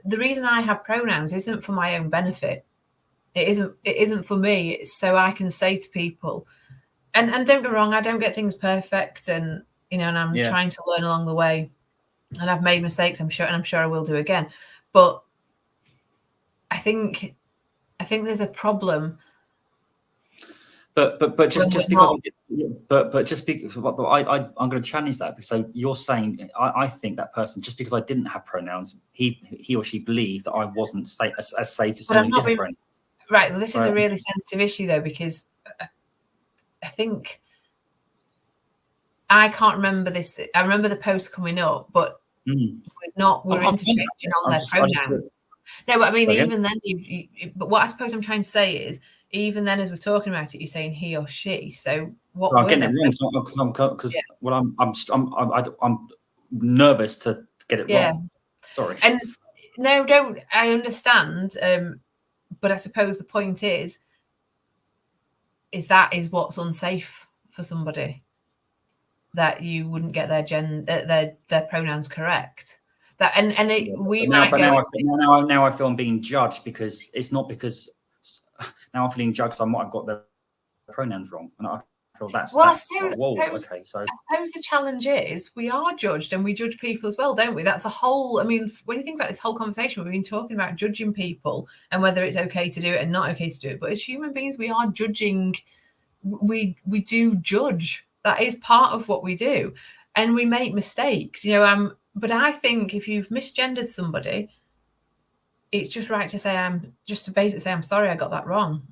The reason I have pronouns isn't for my own benefit. It isn't for me. It's so I can say to people, and don't get me wrong, I don't get things perfect, and I'm trying to learn along the way, and I've made mistakes, I'm sure I will do again. But I think there's a problem. But just because I'm going to challenge that. So you're saying I think that person, just because I didn't have pronouns, he or she believed that I wasn't as safe as someone who did have pronouns. Right. Well, this is a really sensitive issue though, because I think I can't remember this. I remember the post coming up, but we're interchanging on their pronouns. No, but I mean, even then, but what I suppose I'm trying to say is, even then, as we're talking about it, you're saying he or she. So what? I'm getting it wrong because I'm nervous to get it wrong. Sorry. And no, don't. I understand, but I suppose the point is that is what's unsafe for somebody, that you wouldn't get their pronouns correct. That now I feel I'm being judged, because it's not because now I'm feeling judged. I might have got their pronouns wrong, and I feel I suppose the challenge is we are judged, and we judge people as well, don't we? That's the whole. I mean, when you think about this whole conversation, we've been talking about judging people and whether it's okay to do it and not okay to do it. But as human beings, we are judging. We do judge. That is part of what we do, and we make mistakes. But I think if you've misgendered somebody, it's just right to say I'm sorry, I got that wrong,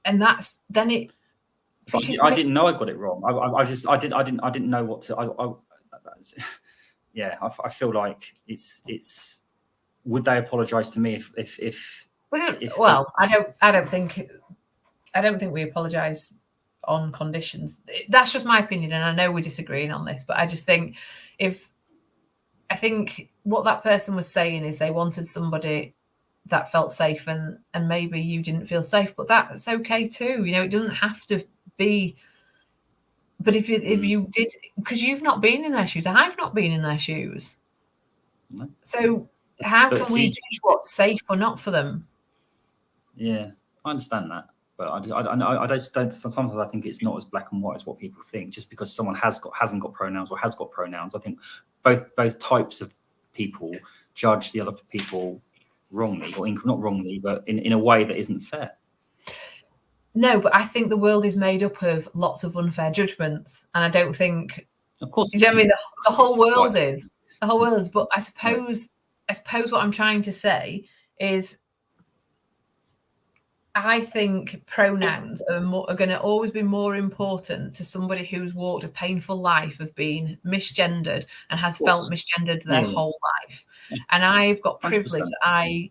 and that's then it. I didn't know I got it wrong. I didn't know what to. I feel like it's. Would they apologise to me if? I don't think we apologise on conditions. That's just my opinion, and I know we're disagreeing on this, but I just think I think what that person was saying is they wanted somebody that felt safe, and maybe you didn't feel safe, but that's okay too. It doesn't have to be. But if you did, because you've not been in their shoes, I've not been in their shoes. No. So how can we judge what's safe or not for them? Yeah, I understand that. But I don't. Sometimes I think it's not as black and white as what people think. Just because someone hasn't got pronouns or has got pronouns, I think both types of people judge the other people wrongly, or not wrongly, but in a way that isn't fair. No, but I think the world is made up of lots of unfair judgments, and I don't think, of course, you know what I mean, the whole world like, is. The whole world is. But I suppose what I'm trying to say is, I think pronouns are going to always be more important to somebody who's walked a painful life of being misgendered and has felt misgendered their whole life. And I've got privilege. 100%.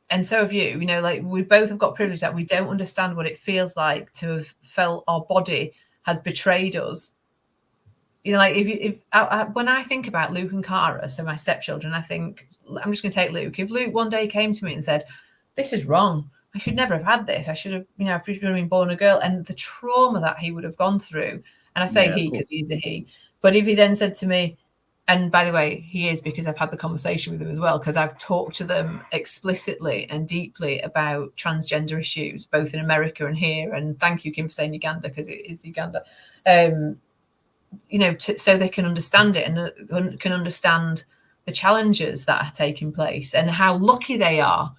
And so have you, like we both have got privilege that we don't understand what it feels like to have felt our body has betrayed us. Like when I think about Luke and Cara, so my stepchildren, I think, I'm just going to take Luke. If Luke one day came to me and said, this is wrong, I should never have had this, I should have, I should have been born a girl, and the trauma that he would have gone through, and I say he because he's a he, but if he then said to me, and by the way, he is, because I've had the conversation with him as well, because I've talked to them explicitly and deeply about transgender issues, both in America and here. And thank you, Kim, for saying Uganda, because it is Uganda. So they can understand it and can understand the challenges that are taking place and how lucky they are,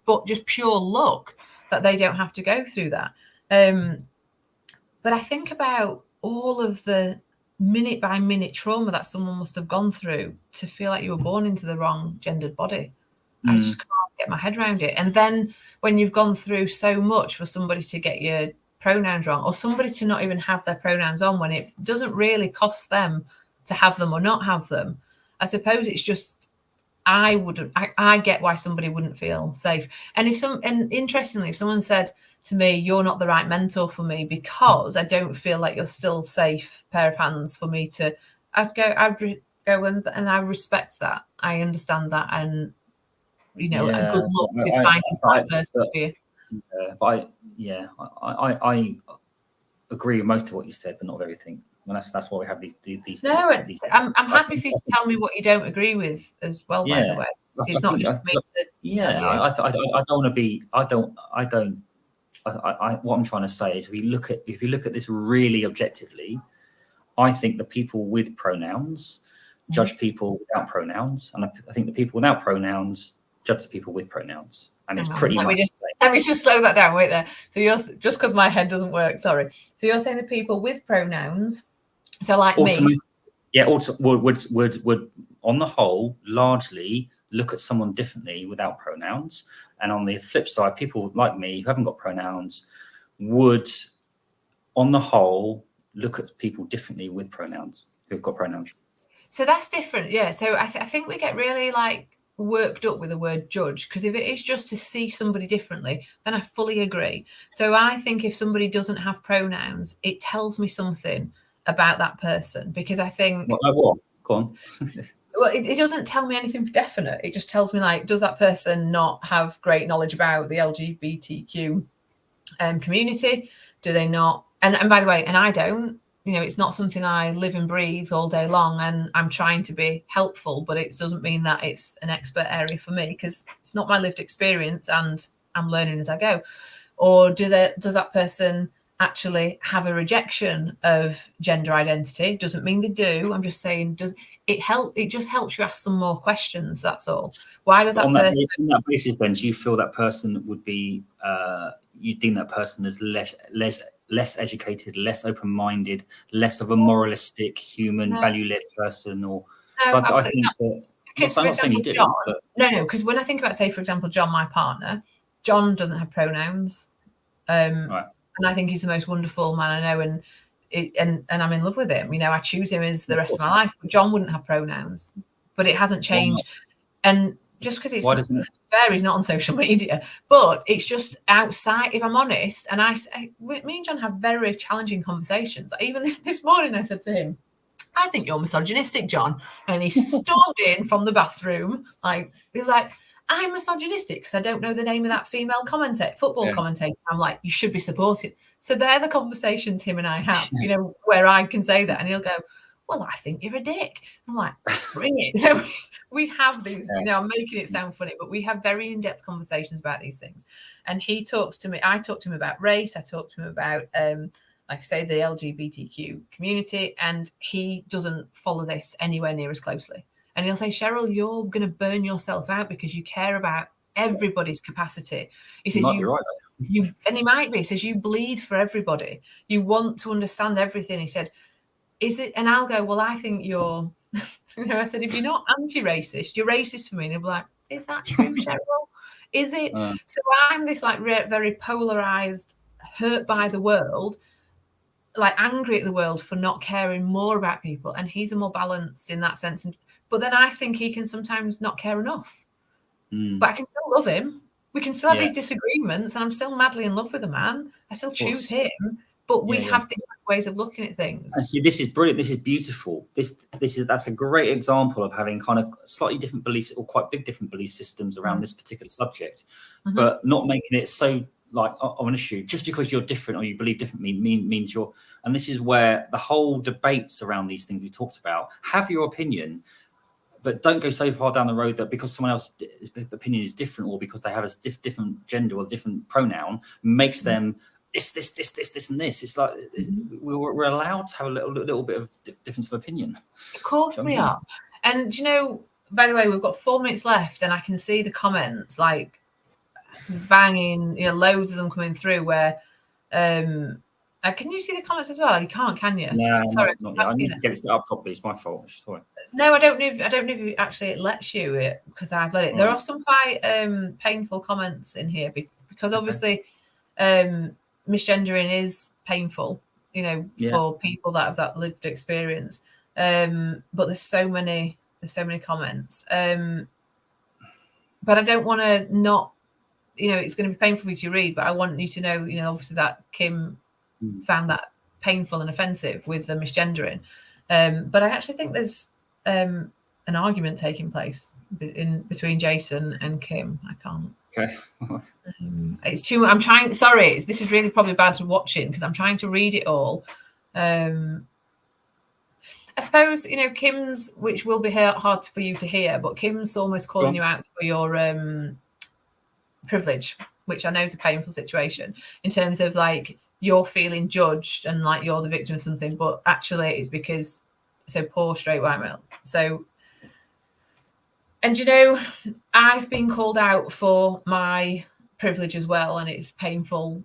but just pure luck that they don't have to go through that. But I think about all of the minute by minute trauma that someone must have gone through to feel like you were born into the wrong gendered body. I just can't get my head around it. And then when you've gone through so much for somebody to get your pronouns wrong, or somebody to not even have their pronouns on when it doesn't really cost them to have them or not have them, I suppose it's just, I get why somebody wouldn't feel safe. And interestingly, if someone said to me, you're not the right mentor for me because I don't feel like you're still safe pair of hands for me to, I'd go and I respect that. I understand that. And, a good luck with finding the right person for you. I agree with most of what you said, but not everything. And that's why we have these. I'm happy for you to tell me what you don't agree with as well. By the way, it's not just me to tell you. I don't want to be. What I'm trying to say is, if you look at this really objectively, I think the people with pronouns judge people without pronouns, and I think the people without pronouns judge the people with pronouns. And it's pretty much the same. Let me just slow that down. Wait there. So you're, just because my head doesn't work, sorry. So you're saying the people with pronouns, so like me, would on the whole largely look at someone differently without pronouns. And on the flip side, people like me who haven't got pronouns would, on the whole, look at people differently with pronouns, who've got pronouns. So that's different, yeah. So I think we get really worked up with the word judge, because if it is just to see somebody differently, then I fully agree. So I think if somebody doesn't have pronouns, it tells me something about that person, because I think What? Go on. Well, it doesn't tell me anything for definite. It just tells me, does that person not have great knowledge about the LGBTQ community? Do they not? And by the way, and I don't, it's not something I live and breathe all day long, and I'm trying to be helpful, but it doesn't mean that it's an expert area for me, because it's not my lived experience and I'm learning as I go. Or does that person actually have a rejection of gender identity? Doesn't mean they do. I'm just saying, does it help? It just helps you ask some more questions. That's all. Why does that person? On that basis, then, do you feel that person would be? You deem that person as less educated, less open-minded, less of a moralistic, human, value-led person, or? No, so I think that. I'm not saying you do. John, no, because when I think about, say, for example, John, my partner, John doesn't have pronouns. Right. And I think he's the most wonderful man I know, and I'm in love with him. I choose him as the rest of my life. But John wouldn't have pronouns, but it hasn't changed. And just because it's fair, he's not on social media, but it's just outside. If I'm honest, and me and John have very challenging conversations. Even this morning, I said to him, "I think you're misogynistic, John," and he stormed in from the bathroom. He was like, I'm misogynistic because I don't know the name of that female football commentator. I'm like, you should be supported. So they're the conversations him and I have, where I can say that, and he'll go, well, I think you're a dick. I'm like, bring it. So we have these, I'm making it sound funny, but we have very in-depth conversations about these things. And he talks to me, I talk to him about race. I talk to him about, like I say, the LGBTQ community, and he doesn't follow this anywhere near as closely. And he'll say, Cheryl, you're going to burn yourself out because you care about everybody's capacity. He says, You might be right. and he might be, he says, you bleed for everybody. You want to understand everything. He said, is it? And I'll go, well, I think you're, I said, if you're not anti-racist, you're racist for me. And he'll be like, is that true, Cheryl? Is it? So I'm this like very polarized, hurt by the world, like angry at the world for not caring more about people. And he's a more balanced in that sense. But then I think he can sometimes not care enough. But I can still love him. We can still have these disagreements, and I'm still madly in love with the man. I still choose him, but we have different ways of looking at things. And see, this is brilliant. This is beautiful. That's a great example of having kind of slightly different beliefs, or quite big different belief systems around this particular subject, but not making it so like an issue just because you're different or you believe differently means you're. And this is where the whole debates around these things we talked about. Have your opinion, but don't go so far down the road that because someone else's opinion is different, or because they have a different gender or different pronoun, makes them this, and this. It's like we're allowed to have a little bit of difference of opinion. Of course we are. And, you know, by the way, we've got 4 minutes left, and I can see the comments like banging, you know, loads of them coming through where can you see the comments as well? You can't, can you? No, sorry, not I need to get it set up properly. It's my fault. Sorry. No, I don't know if it actually lets you, because I've let it. There are some quite painful comments in here because obviously misgendering is painful, you know, for people that have that lived experience. But there's so many comments. But I don't want to not, you know, it's going to be painful for you to read, but I want you to know, you know, obviously that Kim found that painful and offensive with the misgendering. But I actually think there's an argument taking place between Jason and Kim. I can't. Okay. It's too much. I'm trying. Sorry, this is really probably bad to watching because I'm trying to read it all. I suppose, you know, Kim's, which will be hard for you to hear, but Kim's almost calling you out for your privilege, which I know is a painful situation in terms of like you're feeling judged and like you're the victim of something, but actually it's because so poor straight white male. So, and you know, I've been called out for my privilege as well, and it's painful.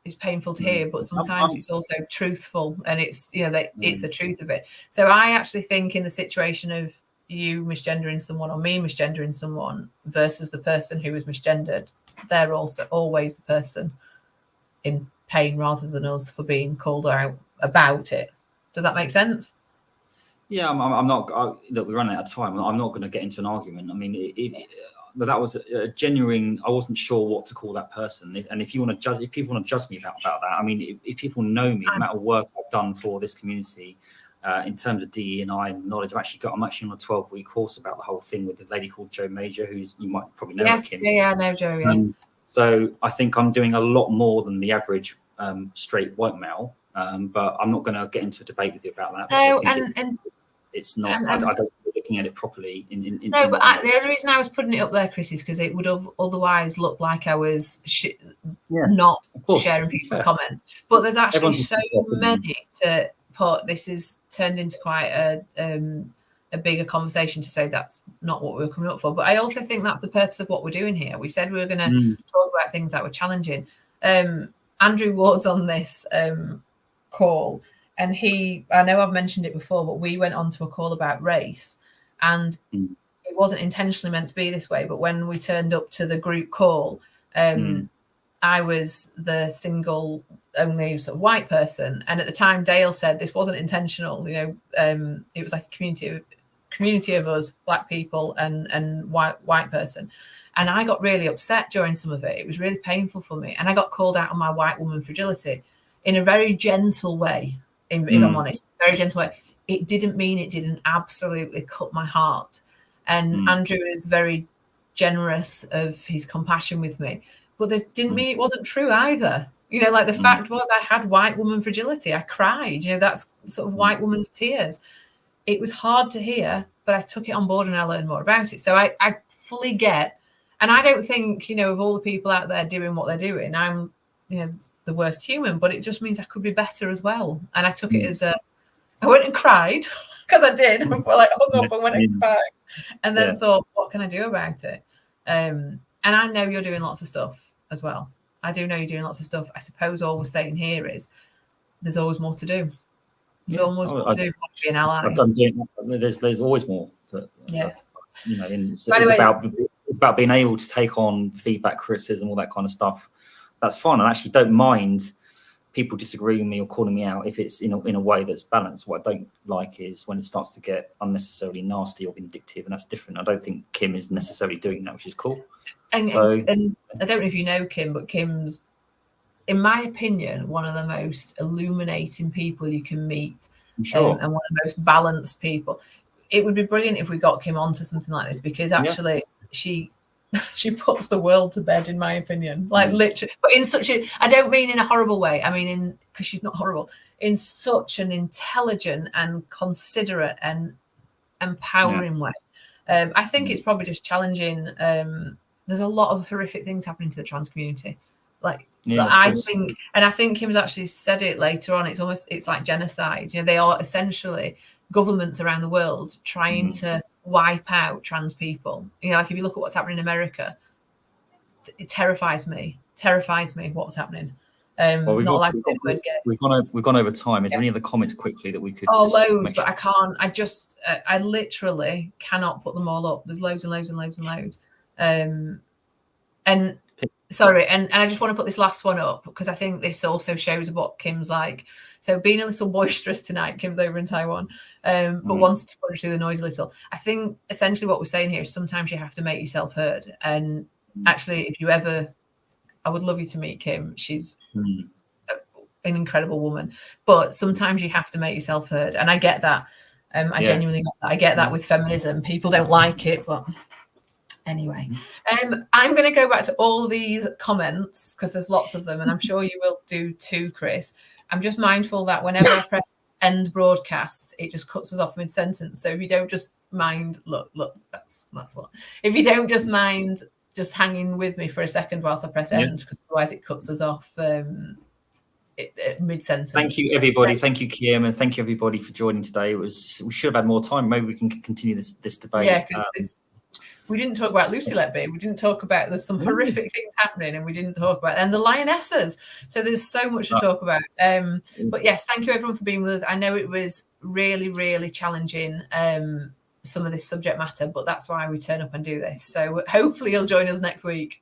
It's painful to hear, but sometimes it's also truthful, and it's, you know, that it's the truth of it. So I actually think in the situation of you misgendering someone or me misgendering someone versus the person who was misgendered, they're also always the person in pain rather than us for being called out about it. Does that make sense? Yeah, I'm not. Look, we're running out of time. I'm not going to get into an argument. I mean, but that was a genuine. I wasn't sure what to call that person. And if you want to judge, if people want to judge me about that, I mean, if people know me, the amount of work I've done for this community in terms of DE&I knowledge, I'm actually on a 12-week course about the whole thing with a lady called Jo Major, who's, you might probably know. Yeah, I know Jo. Yeah. So I think I'm doing a lot more than the average straight white male. But I'm not going to get into a debate with you about that. No, it's not. I don't think we're looking at it properly. The only reason I was putting it up there, Chris, is because it would have otherwise looked like I was not sharing people's comments. But there's actually so many to put. This is turned into quite a bigger conversation to say that's not what we were coming up for. But I also think that's the purpose of what we're doing here. We said we were going to talk about things that were challenging. Andrew Ward's on this call, and I know I've mentioned it before, but we went on to a call about race, and it wasn't intentionally meant to be this way, but when we turned up to the group call, I was the single only sort of white person, and at the time Dale said this wasn't intentional, you know, it was like a community of us, black people and white person. And I got really upset during some of it. It was really painful for me, and I got called out on my white woman fragility in a very gentle way, if I'm honest, very gentle way. It didn't mean it didn't absolutely cut my heart. And Andrew is very generous of his compassion with me, but that didn't mean it wasn't true either. You know, like the fact was I had white woman fragility. I cried, you know, that's sort of white woman's tears. It was hard to hear, but I took it on board and I learned more about it. So I fully get, and I don't think, you know, of all the people out there doing what they're doing, I'm, you know, the worst human, but it just means I could be better as well. And I took it as I went and cried because I did. I like hung up and went and cried, and then thought, what can I do about it? And and I know you're doing lots of stuff as well. I do know you're doing lots of stuff. I suppose all we're saying here is there's always more to do. There's always more to do. Be an ally. There's always more. Yeah. And it's about being able to take on feedback, criticism, all that kind of stuff. That's fine. I actually don't mind people disagreeing with me or calling me out if it's in a way that's balanced. What I don't like is when it starts to get unnecessarily nasty or vindictive, and that's different. I don't think Kim is necessarily doing that, which is cool. And I don't know if you know Kim, but Kim's, in my opinion, one of the most illuminating people you can meet, sure. and one of the most balanced people. It would be brilliant if we got Kim onto something like this, because actually she puts the world to bed, in my opinion, like literally, but in such a, I don't mean in a horrible way. I mean, because she's not horrible, in such an intelligent and considerate and empowering way. I think it's probably just challenging. There's a lot of horrific things happening to the trans community. I think Kim's actually said it later on. It's like genocide. They are essentially governments around the world trying to wipe out trans people. Like if you look at what's happening in America, it terrifies me what's happening. We've gone over time. Is there any other comments quickly that we could? Loads, but I can't. I literally cannot put them all up. There's loads and loads and loads and loads. And sorry, and I just want to put this last one up because I think this also shows what Kim's like. So being a little boisterous tonight, Kim's over in Taiwan, but wanted to punch through the noise a little. I think essentially what we're saying here is sometimes you have to make yourself heard. And actually, if you ever, I would love you to meet Kim. She's an incredible woman, but sometimes you have to make yourself heard. And I get that. I genuinely get that. I get that with feminism. People don't like it, but anyway, I'm going to go back to all these comments because there's lots of them, and I'm sure you will do too, Chris. I'm just mindful that whenever I press end broadcast, it just cuts us off mid-sentence. So if you don't just mind, look, that's what. If you don't just mind just hanging with me for a second whilst I press end, because otherwise it cuts us off mid-sentence. Thank you, everybody. Thank you, Kim, and thank you, everybody, for joining today. We should have had more time. Maybe we can continue this debate. Yeah, we didn't talk about Lucy Letby. We didn't talk about there's some horrific things happening, and we didn't talk about and the lionesses. So there's so much to talk about. But yes, thank you everyone for being with us. I know it was really, really challenging, some of this subject matter, but that's why we turn up and do this. So hopefully you'll join us next week.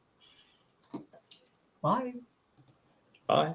Bye. Bye.